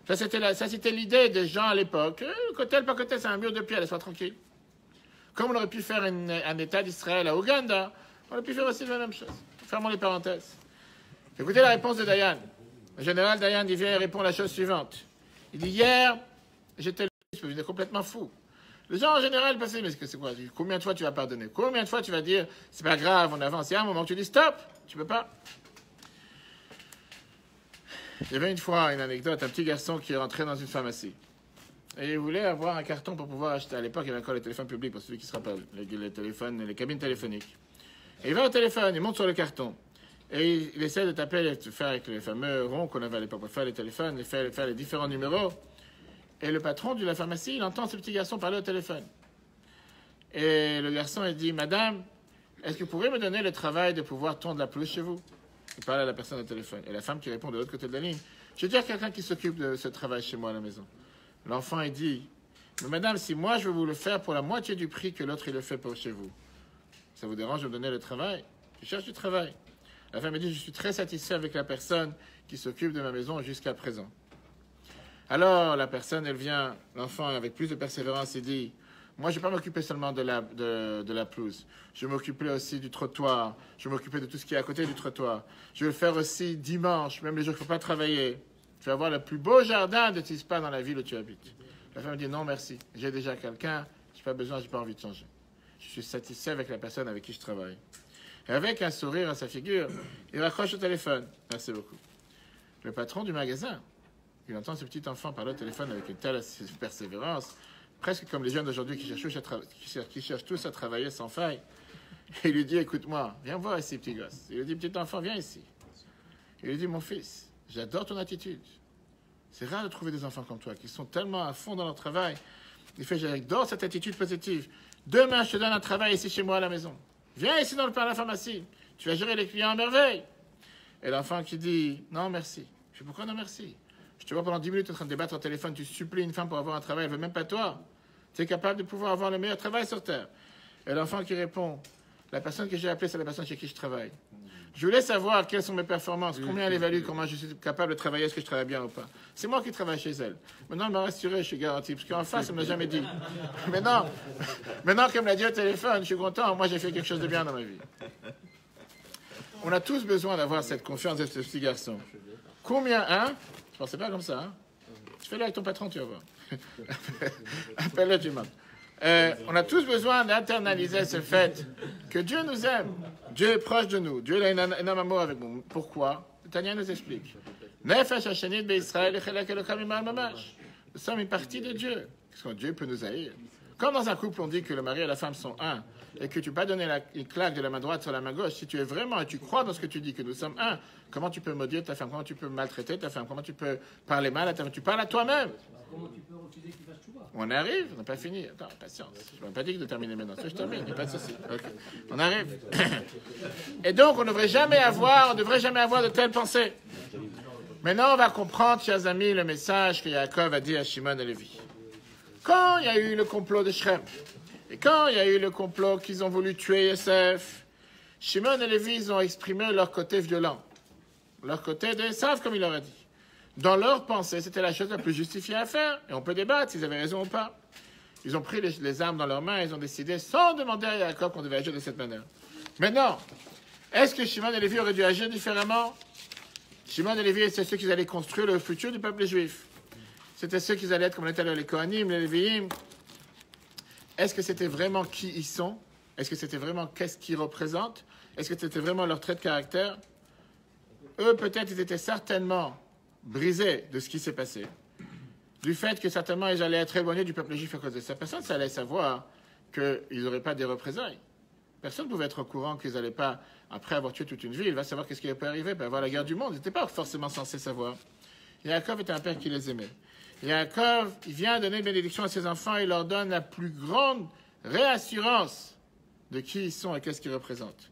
Ça, c'était l'idée des gens à l'époque. Kotel, pas Kotel, c'est un mur de pierre, laisse-moi tranquille. Comme on aurait pu faire un État d'Israël à Ouganda, on aurait pu faire aussi la même chose. Fermons les parenthèses. Écoutez la réponse de Dayan. Le général Dayan, il vient et répond la chose suivante. Il dit, hier, j'étais complètement fou. Les gens, en général, passaient, mais c'est quoi? Combien de fois tu vas pardonner? Combien de fois tu vas dire, c'est pas grave, on avance? Il y a un moment où tu dis, stop, tu peux pas. Il y avait une fois une anecdote, un petit garçon qui est rentré dans une pharmacie. Et il voulait avoir un carton pour pouvoir acheter. À l'époque, il y avait encore les téléphones publics, pour celui qui se rappelle, les téléphones, les cabines téléphoniques. Et il va au téléphone, il monte sur le carton. Et il essaie de taper, de faire avec les fameux ronds qu'on avait à l'époque pour faire les téléphones, et faire les différents numéros. Et le patron de la pharmacie, il entend ce petit garçon parler au téléphone. Et le garçon, il dit, Madame, est-ce que vous pourriez me donner le travail de pouvoir tondre la pelouse chez vous? Il parle à la personne au téléphone. Et la femme qui répond de l'autre côté de la ligne, j'ai déjà quelqu'un qui s'occupe de ce travail chez moi à la maison. L'enfant, il dit, mais madame, si moi je veux vous le faire pour la moitié du prix que l'autre il le fait pour chez vous, ça vous dérange de me donner le travail? Je cherche du travail. La femme me dit, je suis très satisfait avec la personne qui s'occupe de ma maison jusqu'à présent. Alors la personne, elle vient, l'enfant avec plus de persévérance, il dit, moi je ne vais pas m'occuper seulement de la pelouse. Je vais m'occuper aussi du trottoir. Je vais m'occuper de tout ce qui est à côté du trottoir. Je vais le faire aussi dimanche, même les jours qu'il ne faut pas travailler. Tu vas avoir le plus beau jardin de Tispa dans la ville où tu habites. La femme dit non, merci. J'ai déjà quelqu'un. Je n'ai pas besoin, je n'ai pas envie de changer. Je suis satisfait avec la personne avec qui je travaille. Et avec un sourire à sa figure, il raccroche au téléphone. Merci beaucoup. Le patron du magasin, il entend ce petit enfant parler au téléphone avec une telle persévérance, presque comme les jeunes d'aujourd'hui qui cherchent tous à travailler sans faille. Et il lui dit, écoute-moi, viens voir ici, petit gosse. Il lui dit, petit enfant, viens ici. Il lui dit, mon fils, j'adore ton attitude. C'est rare de trouver des enfants comme toi qui sont tellement à fond dans leur travail. Il fait, j'adore cette attitude positive. Demain, je te donne un travail ici chez moi à la maison. Viens ici dans le pain à la pharmacie. Tu vas gérer les clients à merveille. Et l'enfant qui dit, non, merci. Je dis, pourquoi non, merci? Je te vois pendant 10 minutes en train de débattre au téléphone. Tu supplies une femme pour avoir un travail. Elle ne veut même pas toi. Tu es capable de pouvoir avoir le meilleur travail sur Terre. Et l'enfant qui répond, la personne que j'ai appelée, c'est la personne chez qui je travaille. Je voulais savoir quelles sont mes performances, combien elle évalue, comment je suis capable de travailler, est-ce que je travaille bien ou pas. C'est moi qui travaille chez elle. Maintenant, elle m'a rassuré, je suis garanti, parce qu'en face, elle ne m'a jamais dit. Maintenant, qu'elle me l'a dit au téléphone, je suis content, moi j'ai fait quelque chose de bien dans ma vie. On a tous besoin d'avoir cette confiance de ce petit garçon. Combien, hein? Je pensais pas comme ça, hein? Tu fais-le avec ton patron, tu vas voir. Appelle-le, tu m'as. On a tous besoin d'internaliser ce fait que Dieu nous aime. Dieu est proche de nous. Dieu a un énorme amour avec nous. Pourquoi? Tania nous explique. Nous sommes une partie de Dieu. Parce que Dieu peut nous haïr. Comme dans un couple, on dit que le mari et la femme sont un, et que tu ne peux pas donner une claque de la main droite sur la main gauche, si tu es vraiment et tu crois dans ce que tu dis, que nous sommes un, comment tu peux maudire ta femme? Comment tu peux maltraiter ta femme? Comment tu peux parler mal à ta femme? Tu parles à toi-même.
Comment tu peux refuser qu'il fasse chouva?
On arrive, on n'a pas fini. Attends, patience. Je ne m'ai pas dit de terminer maintenant. Je termine, il n'y a pas de souci. Okay. On arrive. Et donc, on ne devrait jamais avoir de telles pensées. Maintenant, on va comprendre, chers amis, le message que Yaakov a dit à Shimon et Lévi. Quand il y a eu le complot de Shrem, et quand il y a eu le complot qu'ils ont voulu tuer Yosef, Shimon et Lévi, ils ont exprimé leur côté violent, leur côté de Esav, comme il leur a dit. Dans leur pensée, c'était la chose la plus justifiée à faire, et on peut débattre s'ils avaient raison ou pas. Ils ont pris les armes dans leurs mains, et ils ont décidé, sans demander à Yaakov, qu'on devait agir de cette manière. Maintenant, est-ce que Shimon et Lévi auraient dû agir différemment? Shimon et Lévi, c'est ceux qui allaient construire le futur du peuple juif. C'était ceux qui allaient être, comme on était les Kohanim, les Lévi'im. Est-ce que c'était vraiment qui ils sont? Est-ce que c'était vraiment qu'est-ce qu'ils représentent? Est-ce que c'était vraiment leur trait de caractère? Eux, peut-être, ils étaient certainement brisés de ce qui s'est passé. Du fait que certainement, ils allaient être éloignés du peuple juif à cause de ça. Personne ne allait savoir qu'ils n'auraient pas des représailles. Personne ne pouvait être au courant qu'ils n'allaient pas, après avoir tué toute une ville, il va savoir qu'est-ce qui peut arriver, il peut avoir la guerre du monde. Ils n'étaient pas forcément censés savoir. Yaakov était un père qui les aimait. Yaakov, il vient donner une bénédiction à ses enfants, il leur donne la plus grande réassurance de qui ils sont et qu'est-ce qu'ils représentent.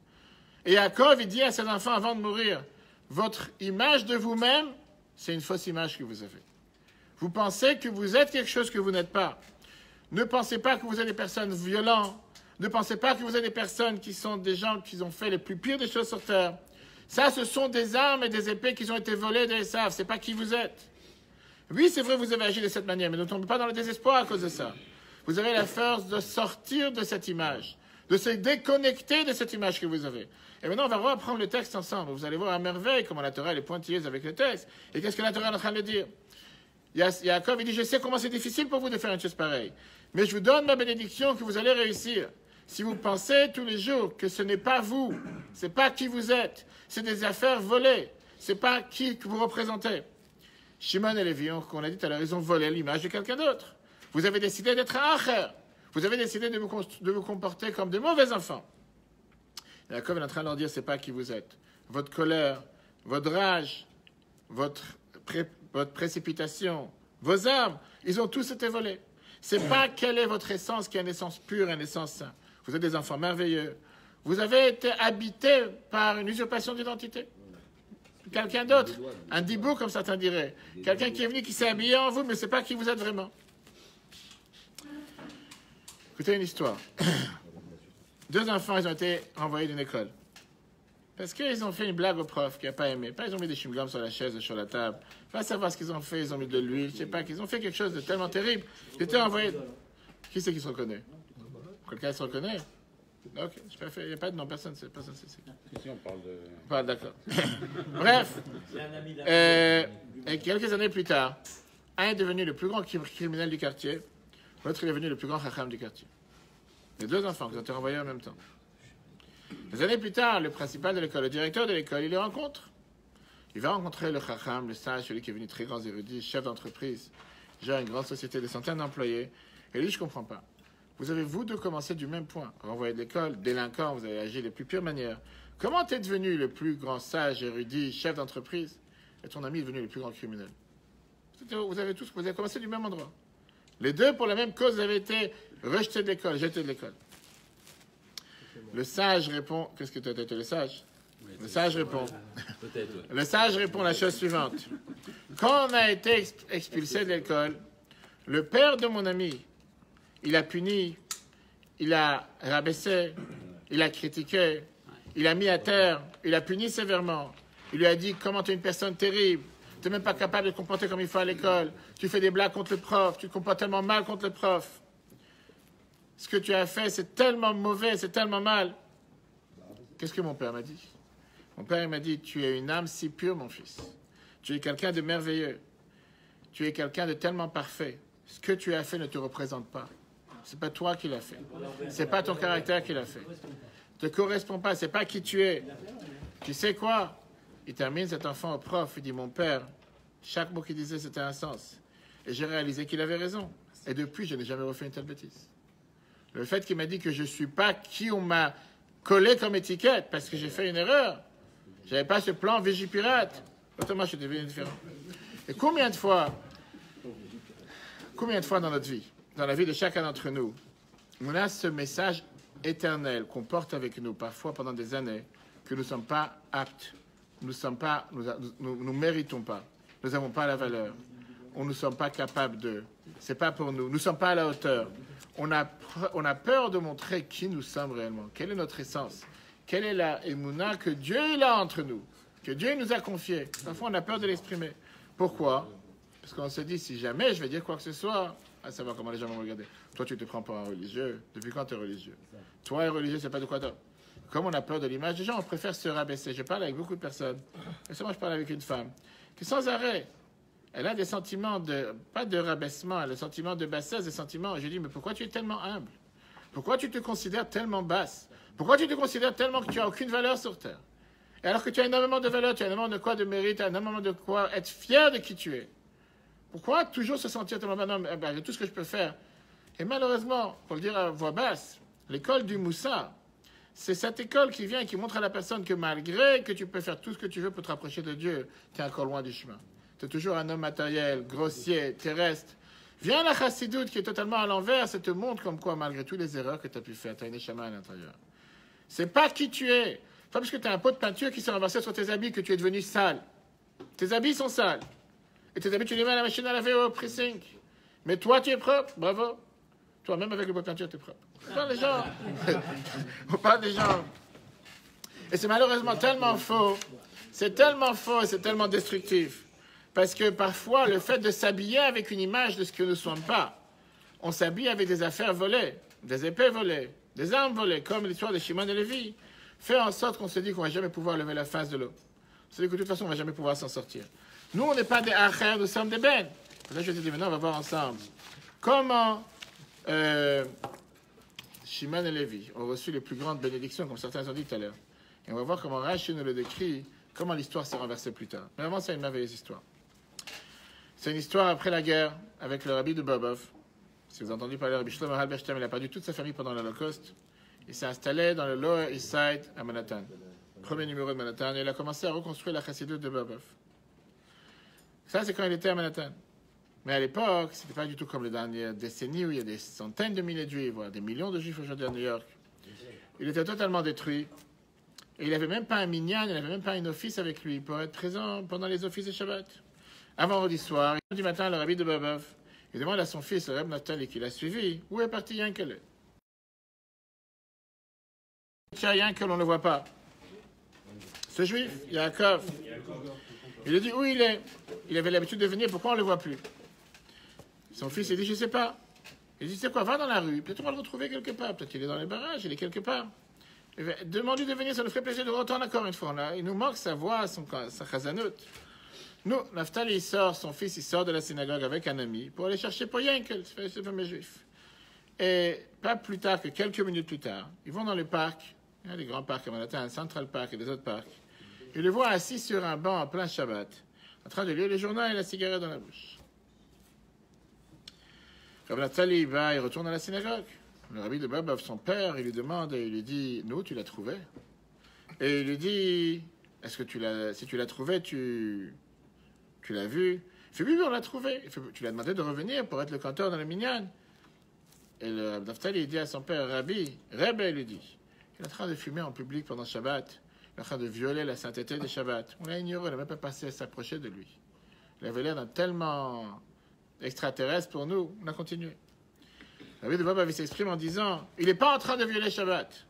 Et Yaakov, il dit à ses enfants avant de mourir, votre image de vous-même, c'est une fausse image que vous avez. Vous pensez que vous êtes quelque chose que vous n'êtes pas. Ne pensez pas que vous êtes des personnes violentes. Ne pensez pas que vous êtes des personnes qui sont des gens qui ont fait les plus pires des choses sur terre. Ça, ce sont des armes et des épées qui ont été volées d'Esav. C'est pas qui vous êtes. Oui, c'est vrai, vous avez agi de cette manière, mais ne tombez pas dans le désespoir à cause de ça. Vous avez la force de sortir de cette image, de se déconnecter de cette image que vous avez. Et maintenant, on va reprendre le texte ensemble. Vous allez voir à merveille comment la Torah est pointilleuse avec le texte. Et qu'est-ce que la Torah est en train de dire? Yaakov, il dit, je sais comment c'est difficile pour vous de faire une chose pareille. Mais je vous donne ma bénédiction que vous allez réussir. Si vous pensez tous les jours que ce n'est pas vous, c'est pas qui vous êtes, c'est des affaires volées, c'est pas qui que vous représentez. Shimon et Lévi, qu'on a dit tout à l'heure, ils ont volé l'image de quelqu'un d'autre. Vous avez décidé d'être un acher. Vous avez décidé de vous comporter comme de mauvais enfants. Et Yaakov est en train de leur dire, c'est pas qui vous êtes. Votre colère, votre rage, votre précipitation, vos armes, ils ont tous été volés. C'est pas quelle est votre essence qui est une essence pure, une essence sainte. Vous êtes des enfants merveilleux. Vous avez été habités par une usurpation d'identité. Quelqu'un d'autre, un dibou comme certains diraient. Quelqu'un qui est venu, qui s'est habillé en vous, mais c'est pas qui vous êtes vraiment. Écoutez une histoire. 2 enfants, ils ont été renvoyés d'une école. Parce qu'ils ont fait une blague au prof qui n'a pas aimé. Pas ils ont mis des chewing-gums sur la chaise, sur la table. Pas savoir ce qu'ils ont fait, ils ont mis de l'huile, je sais pas, qu'ils ont fait quelque chose de tellement terrible. Ils étaient envoyés. Qui c'est qui se reconnaît? Quelqu'un se reconnaît? Ok, il n'y a pas de nom, personne sait.
Ici, on parle de...
On parle, d'accord. Bref. Et quelques années plus tard, un est devenu le plus grand criminel du quartier, l'autre est devenu le plus grand chacham du quartier. Les 2 enfants qui ont été renvoyés en même temps. Des années plus tard, le principal de l'école, le directeur de l'école, il les rencontre. Il va rencontrer le chacham, le sage, celui qui est venu très grand érudit, chef d'entreprise, gère une grande société de centaines d'employés. Et lui, je ne comprends pas. Vous avez, vous, deux commencé du même point. Renvoyé de l'école, délinquant, vous avez agi des plus pures manières. Comment t'es devenu le plus grand sage, érudit, chef d'entreprise, et ton ami est devenu le plus grand criminel? Vous avez commencé du même endroit. Les 2, pour la même cause, vous avez été rejetés de l'école, jetés de l'école. Le sage répond... Qu'est-ce que tu as été le sage? Le sage répond...
Peut-être, ouais.
Le sage répond la chose suivante. Quand on a été expulsé de l'école, le père de mon ami, il a puni, il a rabaissé, il a critiqué, il a mis à terre, il a puni sévèrement. Il lui a dit comment tu es une personne terrible, tu n'es même pas capable de te comporter comme il faut à l'école, tu fais des blagues contre le prof, tu te comportes tellement mal contre le prof. Ce que tu as fait, c'est tellement mauvais, c'est tellement mal. Qu'est-ce que mon père m'a dit? Mon père m'a dit, tu es une âme si pure, mon fils. Tu es quelqu'un de merveilleux. Tu es quelqu'un de tellement parfait. Ce que tu as fait ne te représente pas. C'est pas toi qui l'as fait. C'est pas ton caractère qui l'a fait. Te correspond pas. C'est pas qui tu es. Tu sais quoi? Il termine cet enfant au prof. Il dit, mon père, chaque mot qu'il disait, c'était un sens. Et j'ai réalisé qu'il avait raison. Et depuis, je n'ai jamais refait une telle bêtise. Le fait qu'il m'a dit que je suis pas qui on m'a collé comme étiquette parce que j'ai fait une erreur. J'avais pas ce plan Vigipirate. Autrement, je suis devenu différent. Et combien de fois dans notre vie, dans la vie de chacun d'entre nous, on a ce message éternel qu'on porte avec nous, parfois pendant des années, que nous ne sommes pas aptes, nous méritons pas, nous n'avons pas la valeur, on ne sommes pas capables de, c'est pas pour nous, nous ne sommes pas à la hauteur. On a peur de montrer qui nous sommes réellement, quelle est notre essence, quelle est la émouna que Dieu il a entre nous, que Dieu nous a confié. Parfois, on a peur de l'exprimer. Pourquoi? Parce qu'on se dit, si jamais je vais dire quoi que ce soit, à savoir comment les gens vont me regarder. Toi, tu te prends pour un religieux. Depuis quand tu es religieux? Toi, et religieux, c'est pas de quoi d'autre. Comme on a peur de l'image des gens, on préfère se rabaisser. Je parle avec beaucoup de personnes. Récemment, je parle avec une femme qui, sans arrêt, elle a des sentiments pas de rabaissement, elle a des sentiments de bassesse, des sentiments. Je lui dis, mais pourquoi tu es tellement humble? Pourquoi tu te considères tellement basse? Pourquoi tu te considères tellement que tu n'as aucune valeur sur terre? Et alors que tu as énormément de valeur, tu as énormément de quoi de mérite, tu as énormément de quoi être fier de qui tu es. Pourquoi toujours se sentir tellement non, j'ai tout ce que je peux faire? Et malheureusement, pour le dire à voix basse, l'école du Moussa, c'est cette école qui vient et qui montre à la personne que malgré que tu peux faire tout ce que tu veux pour te rapprocher de Dieu, tu es encore loin du chemin. Tu es toujours un homme matériel, grossier, terrestre. Viens la chassidoute qui est totalement à l'envers, ça te montre comme quoi, malgré toutes les erreurs que tu as pu faire, tu as une échama à l'intérieur. C'est pas qui tu es. Pas parce que tu as un pot de peinture qui s'est renversé sur tes habits que tu es devenu sale. Tes habits sont sales. Et tes habits, tu les mets à la machine à laver au pressing. Mais toi, tu es propre. Bravo. Toi, même avec le pot de peinture, tu es propre. On parle des gens. On parle des gens. Et c'est malheureusement tellement faux. C'est tellement faux et c'est tellement destructif. Parce que parfois, le fait de s'habiller avec une image de ce que nous ne sommes pas, on s'habille avec des affaires volées, des épées volées, des armes volées, comme l'histoire de Shimon et Lévi, fait en sorte qu'on se dit qu'on ne va jamais pouvoir lever la face de l'eau. On se dit que de toute façon, on ne va jamais pouvoir s'en sortir. Nous, on n'est pas des acher, nous sommes des ben. Là, je te dis, maintenant, on va voir ensemble comment Shimon et Lévi ont reçu les plus grandes bénédictions, comme certains ont dit tout à l'heure. Et on va voir comment Rashi nous le décrit, comment l'histoire s'est renversée plus tard. Mais avant, c'est une merveilleuse histoire. C'est une histoire après la guerre, avec le rabbi de Bobov. Si vous avez entendu parler de Rabbi Shlomo Halberstam, il a perdu toute sa famille pendant l'Holocauste. Il s'est installé dans le Lower East Side à Manhattan. Premier numéro de Manhattan. Et il a commencé à reconstruire la chassidoute de Bobov. Ça, c'est quand il était à Manhattan. Mais à l'époque, c'était pas du tout comme les dernières décennies où il y a des centaines de milliers de juifs, voire des millions de juifs aujourd'hui à New York. Il était totalement détruit. Et il n'avait même pas un minyan, il n'avait même pas un office avec lui pour être présent pendant les offices de Shabbat. Avant vendredi soir, du matin, le rabbi de Bobov, il demande à son fils, le Reb Naftali, qui l'a suivi, où est parti Yankel? Yankel, on ne le voit pas. Ce juif, Yaakov. Il lui dit où il est. Il avait l'habitude de venir, pourquoi on ne le voit plus? Son fils, il dit, je ne sais pas. Il dit, c'est quoi, va dans la rue, peut-être on va le retrouver quelque part, peut-être qu'il est dans les barrages, il est quelque part. Demande-lui de venir, ça nous ferait plaisir de retourner encore une fois. Là, il nous manque sa voix, sa chazanout. Nous, Naftali, il sort, son fils, il sort de la synagogue avec un ami pour aller chercher pour Yankel, ce fameux juif. Et pas plus tard que quelques minutes plus tard, ils vont dans le parc, il y a des grands parcs à Manhattan, un Central Park et des autres parcs. Ils le voient assis sur un banc en plein Shabbat, en train de lire le journal et la cigarette dans la bouche. Rabbi Naftali va, il retourne à la synagogue. Le rabbi de Bobov, son père, il lui demande et il lui dit, nous, tu l'as trouvé? Et il lui dit, est-ce que si tu l'as trouvé, tu l'as vu? Il fait, oui, on l'a trouvé. Il fait, tu lui as demandé de revenir pour être le canteur dans le minyan. Et le Rabbi Naftali, il dit à son père, Rabbi, il lui dit, il est en train de fumer en public pendant Shabbat. Il est en train de violer la sainteté des Shabbat. On l'a ignoré, on n'a même pas passé à s'approcher de lui. Il avait l'air d'un tellement extraterrestre pour nous. On a continué. Rabbi de Bobov s'exprime en disant, il n'est pas en train de violer Shabbat.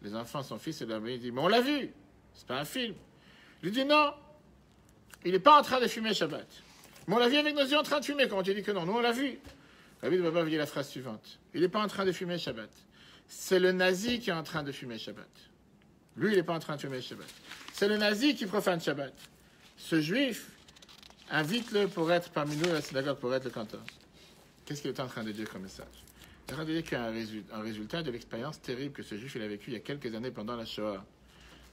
Les enfants, son fils, et l'ami, il dit, mais on l'a vu. C'est pas un film. Il lui dit, non. Il n'est pas en train de fumer Shabbat. Mais on l'a vu avec nos yeux en train de fumer. Comment tu dis que non? Nous, on l'a vu. Rabbi de Bobov dit la phrase suivante. Il n'est pas en train de fumer Shabbat. C'est le nazi qui est en train de fumer Shabbat. Lui, il n'est pas en train de fumer Shabbat. C'est le nazi qui profane Shabbat. Ce juif, invite-le pour être parmi nous à la synagogue, pour être le canteur. Qu'est-ce qu'il est en train de dire comme message? Il est en train de dire qu'il y a un résultat de l'expérience terrible que ce juif il a vécu il y a quelques années pendant la Shoah.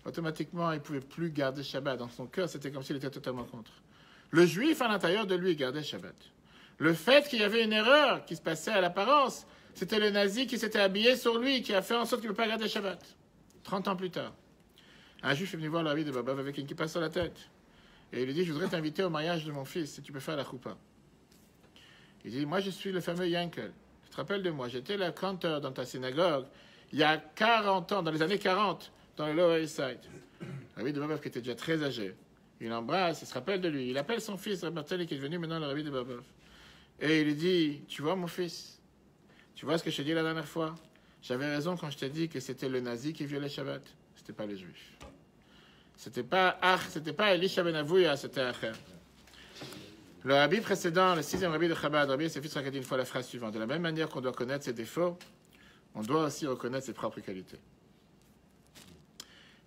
Automatiquement, il ne pouvait plus garder Shabbat. Dans son cœur, c'était comme s'il était totalement contre. Le juif, à l'intérieur de lui, gardait Shabbat. Le fait qu'il y avait une erreur qui se passait à l'apparence, c'était le nazi qui s'était habillé sur lui, qui a fait en sorte qu'il ne peut pas garder Shabbat. 30 ans plus tard, un juif est venu voir le rabbi de Bobov avec une kippa sur la tête. Et il lui dit, je voudrais t'inviter au mariage de mon fils, si tu peux faire la choupa. Il dit, moi je suis le fameux Yankel. Tu te rappelles de moi, j'étais le canteur dans ta synagogue il y a 40 ans, dans les années 40, dans le Lower East Side. Le rabbi de Bobov qui était déjà très âgé. Il l'embrasse, il se rappelle de lui. Il appelle son fils, Rabbi Naftali, qui est devenu maintenant le rabbi de Bobov. Et il lui dit, tu vois mon fils, tu vois ce que je t'ai dit la dernière fois? J'avais raison quand je t'ai dit que c'était le nazi qui violait Shabbat. C'était pas le juif. C'était pas Elisha ben Avouya, c'était Acher. Le rabbi précédent, le 6e rabbi de Chabad, Rabbi Yosef Yitzchak a dit une fois la phrase suivante. De la même manière qu'on doit connaître ses défauts, on doit aussi reconnaître ses propres qualités.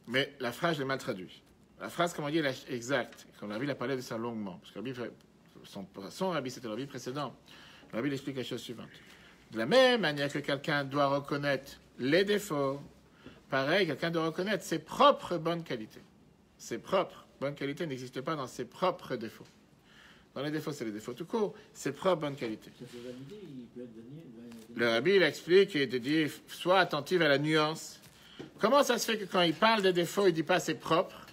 Mais la phrase, je l'ai mal traduite. La phrase, comme on dit, elle est exacte. Quand le rabbi a parlé de ça longuement, parce que son rabbi, c'était le rabbi précédent, le rabbi explique la chose suivante. De la même manière que quelqu'un doit reconnaître les défauts, pareil, quelqu'un doit reconnaître ses propres bonnes qualités. Ses propres bonnes qualités n'existent pas dans ses propres défauts. Dans les défauts, c'est les défauts tout court. Ses propres bonnes qualités. Le rabbi, il explique et dit, sois attentif à la nuance. Comment ça se fait que quand il parle des défauts, il ne dit pas ses propres,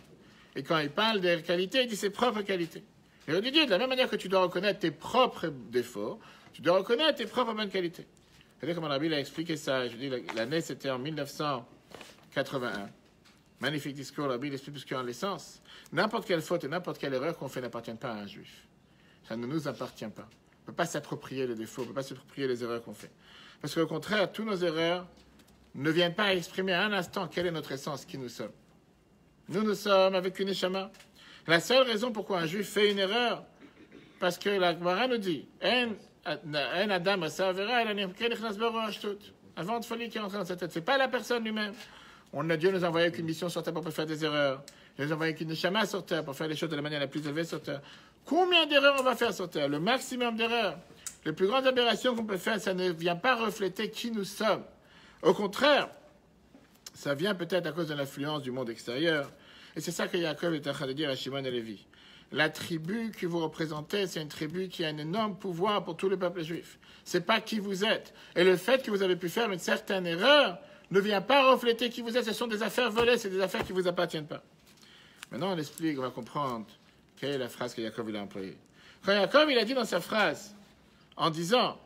et quand il parle des qualités, il dit ses propres qualités. Il dit, de la même manière que tu dois reconnaître tes propres défauts, tu dois reconnaître tes propres bonnes qualités. Vous savez comment le rabbi a expliqué ça? Je dis, l'année, c'était en 1981. Magnifique discours, le rabbi explique plus qu'en l'essence. N'importe quelle faute et n'importe quelle erreur qu'on fait n'appartient pas à un juif. Ça ne nous appartient pas. On ne peut pas s'approprier les défauts, on ne peut pas s'approprier les erreurs qu'on fait. Parce qu'au contraire, toutes nos erreurs ne viennent pas exprimer à un instant quelle est notre essence, qui nous sommes. Nous sommes avec une neshama. La seule raison pourquoi un juif fait une erreur, parce que la Gemara nous dit, un adam un vent de folie qui est entré dans sa tête. Ce n'est pas la personne lui-même. Dieu nous a envoyé qu'une mission sur terre pour faire des erreurs. Dieu nous a envoyé qu'une neshama sur terre pour faire les choses de la manière la plus élevée sur terre. Combien d'erreurs on va faire sur terre? Le maximum d'erreurs. Les plus grandes aberrations qu'on peut faire, ça ne vient pas refléter qui nous sommes. Au contraire, ça vient peut-être à cause de l'influence du monde extérieur. Et c'est ça que Yaakov est en train de dire à Shimon et Lévi. La tribu que vous représentez, c'est une tribu qui a un énorme pouvoir pour tout le peuple juif. C'est pas qui vous êtes. Et le fait que vous avez pu faire une certaine erreur ne vient pas refléter qui vous êtes. Ce sont des affaires volées, c'est des affaires qui ne vous appartiennent pas. Maintenant, on explique, on va comprendre quelle est la phrase que Jacob il a employée. Quand Jacob il a dit dans sa phrase, en disant,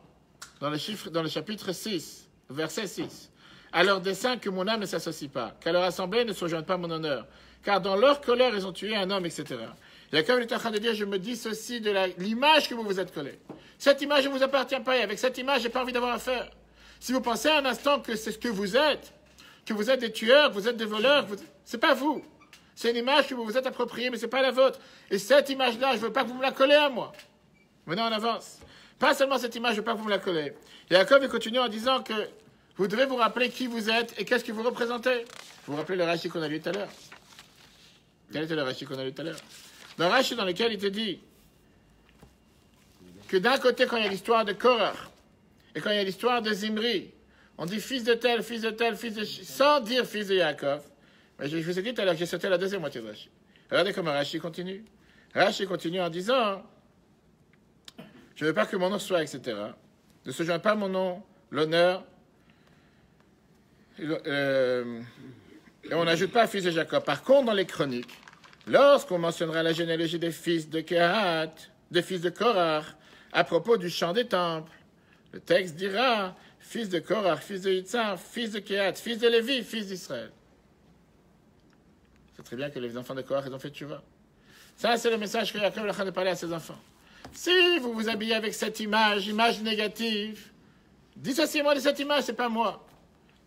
dans le chapitre 6, verset 6, « À leur dessein que mon âme ne s'associe pas, qu'à leur assemblée ne se rejoigne pas mon honneur, car dans leur colère ils ont tué un homme, etc. » Jacob est en train de dire, je me dissocie de l'image que vous vous êtes collée. Cette image ne vous appartient pas, et avec cette image, je n'ai pas envie d'avoir affaire. Si vous pensez un instant que c'est ce que vous êtes des tueurs, que vous êtes des voleurs, c'est pas vous. C'est une image que vous vous êtes appropriée, mais c'est pas la vôtre. Et cette image-là, je veux pas que vous me la collez à moi. Maintenant, on avance. Pas seulement cette image, je veux pas que vous me la collez. Et Jacob continue en disant que vous devez vous rappeler qui vous êtes et qu'est-ce que vous représentez. Vous vous rappelez le Rashi qu'on a lu tout à l'heure? Quel était le Rashi qu'on a lu tout à l'heure? Le Rashi dans lequel il te dit que d'un côté, quand il y a l'histoire de Korach, et quand il y a l'histoire de Zimri, on dit fils de tel, fils de tel, sans dire fils de Yaakov. Mais je vous ai dit tout à l'heure que j'ai sauté la deuxième moitié de Rashi. Regardez comment Rashi continue. Rashi continue en disant, je ne veux pas que mon nom soit, etc. Ne se joint pas mon nom, l'honneur. Et on n'ajoute pas fils de Jacob. Par contre, dans les chroniques, lorsqu'on mentionnera la généalogie des fils de Kehat, des fils de Korach, à propos du chant des temples, le texte dira fils de Korach, fils de Yitzhar, fils de Kehat, fils de Lévi, fils d'Israël. C'est très bien que les enfants de Korach, ils ont fait tchouva. Ça, c'est le message que Jacob est en train de parler à ses enfants. Si vous vous habillez avec cette image négative, dissociez-moi de cette image, c'est pas moi.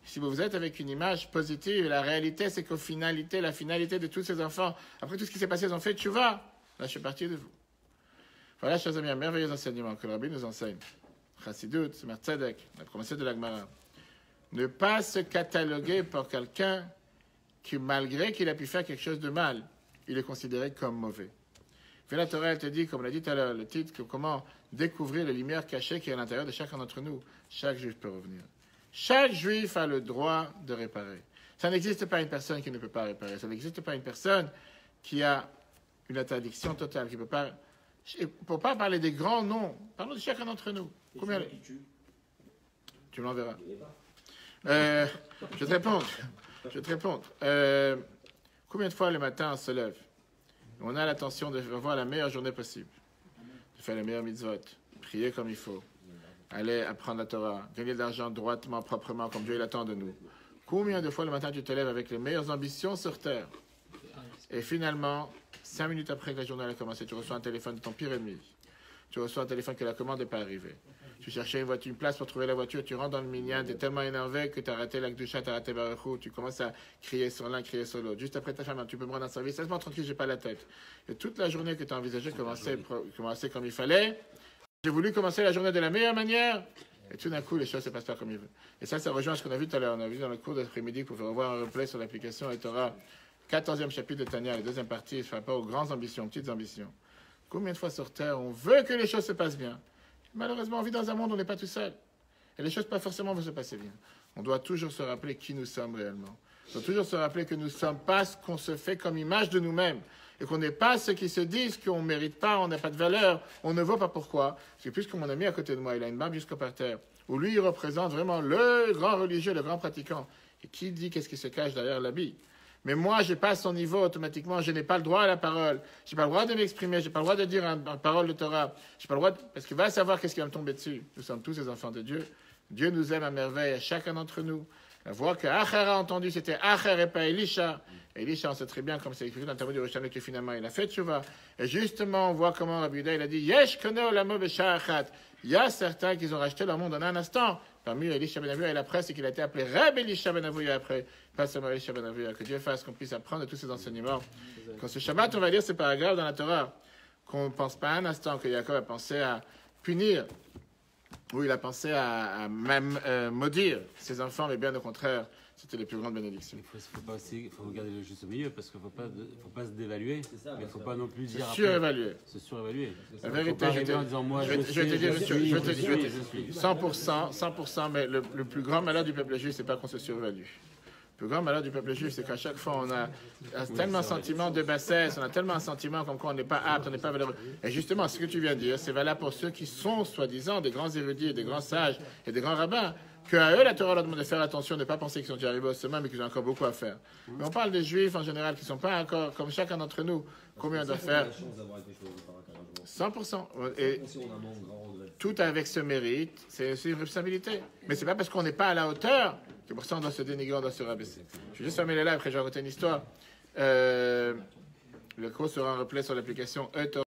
Si vous êtes avec une image positive, la réalité, c'est qu'au finalité, la finalité de tous ces enfants, après tout ce qui s'est passé, ils ont fait tchouva. Là, je suis parti de vous. Voilà, chers amis, un merveilleux enseignement que le Rabbi nous enseigne. Chassidut, Semer Tzedek, la promesse de l'Agmara. Ne pas se cataloguer pour quelqu'un qui, malgré qu'il a pu faire quelque chose de mal, il est considéré comme mauvais. Puis la Torah, elle te dit, comme on l'a dit tout à l'heure, le titre, que comment découvrir les lumières cachées qui est à l'intérieur de chacun d'entre nous. Chaque juif peut revenir. Chaque juif a le droit de réparer. Ça n'existe pas une personne qui ne peut pas réparer. Ça n'existe pas une personne qui a une interdiction totale, qui ne peut pas... Pour ne pas parler des grands noms, parlons de chacun d'entre nous. Combien... Tu me l'enverras. Je vais te répondre. Combien de fois le matin on se lève? On a l'intention de avoir la meilleure journée possible, de faire les meilleurs mitzvot, prier comme il faut, aller apprendre la Torah, gagner de l'argent droitement, proprement, comme Dieu l'attend de nous. Combien de fois le matin tu te lèves avec les meilleures ambitions sur terre? Et finalement, 5 minutes après que la journée a commencé, tu reçois un téléphone de ton pire ennemi. Tu reçois un téléphone que la commande n'est pas arrivée. Tu cherchais une place pour trouver la voiture, tu rentres dans le minyan, tu es tellement énervé que tu as raté la Gdusha, tu as raté Baruchou, tu commences à crier sur l'un, crier sur l'autre. Juste après ta femme, tu peux me rendre un service, laisse-moi tranquille, j'ai pas la tête. Et toute la journée que tu as envisagé commencer comme il fallait, j'ai voulu commencer la journée de la meilleure manière, et tout d'un coup, les choses ne se passent pas comme il veut. Et ça rejoint ce qu'on a vu tout à l'heure. On a vu dans le cours d'après-midi, pour faire revoir un replay sur l'application et Torah, 14e chapitre de Tania, la deuxième partie, il ne fait pas aux grandes ambitions, aux petites ambitions. Combien de fois sur Terre, on veut que les choses se passent bien? Malheureusement, on vit dans un monde où on n'est pas tout seul. Et les choses, pas forcément, vont se passer bien. On doit toujours se rappeler qui nous sommes réellement. On doit toujours se rappeler que nous ne sommes pas ce qu'on se fait comme image de nous-mêmes. Et qu'on n'est pas ceux qui se disent qu'on ne mérite pas, on n'a pas de valeur, on ne vaut pas pourquoi. C'est plus que mon ami à côté de moi, il a une barbe jusqu'au par terre, où lui, il représente vraiment le grand religieux, le grand pratiquant. Et qui dit qu'est-ce qui se cache derrière l'habit? Mais moi, je passe son niveau automatiquement. Je n'ai pas le droit à la parole. Je n'ai pas le droit de m'exprimer. Je n'ai pas le droit de dire une parole de Torah. Je n'ai pas le droit parce qu'il va savoir qu'est-ce qui va me tomber dessus. Nous sommes tous des enfants de Dieu. Dieu nous aime à merveille, à chacun d'entre nous. La voix que Acher a entendue, c'était Acher et pas Elisha. Elisha, on sait très bien, comme c'est écrit dans le Talmud du Yerushalmi, que finalement, il a fait tchouva. Et justement, on voit comment Rabbi Yehuda, il a dit, Yesh kone olamo b'sha'ah achat. Il y a certains qui ont racheté leur monde en un instant. Parmi Elisha ben Avuya et la presse, c'est qu'il a été appelé Reb Elisha ben Avuya après. Pas seulement Elisha ben Avuya. Que Dieu fasse qu'on puisse apprendre de tous ces enseignements. Quand ce Shabbat, on va lire ces paragraphes dans la Torah. Qu'on ne pense pas un instant que Jacob a pensé à punir, ou il a pensé à même maudire ses enfants, mais bien au contraire, c'était les plus grandes bénédictions.
Il faut regarder le juste milieu, parce qu'il ne faut pas se dévaluer, mais il ne faut pas non plus dire
surévaluer.
Se surévaluer.
La vérité, je vais te dire 100%, mais le plus grand malheur du peuple juif, c'est pas qu'on se surévalue. Le Le grand malheur du peuple juif, c'est qu'à chaque fois, on a tellement un sentiment de bassesse, on a tellement un sentiment comme quoi on n'est pas apte, on n'est pas valeureux. Et justement, ce que tu viens de dire, c'est valable pour ceux qui sont, soi-disant, des grands érudits, des grands sages et des grands rabbins, qu'à eux, la Torah leur demande de faire attention, de ne pas penser qu'ils sont déjà arrivés au sommet, mais qu'ils ont encore beaucoup à faire. Mais on parle des juifs en général qui ne sont pas encore, comme chacun d'entre nous, combien on doit faire 100%. Et tout avec ce mérite, c'est aussi une responsabilité. Mais c'est pas parce qu'on n'est pas à la hauteur que pour ça on doit se dénigrer, on doit se rabaisser. Je vais juste fermer les lives, après je vais raconter une histoire. Le cours sera en replay sur l'application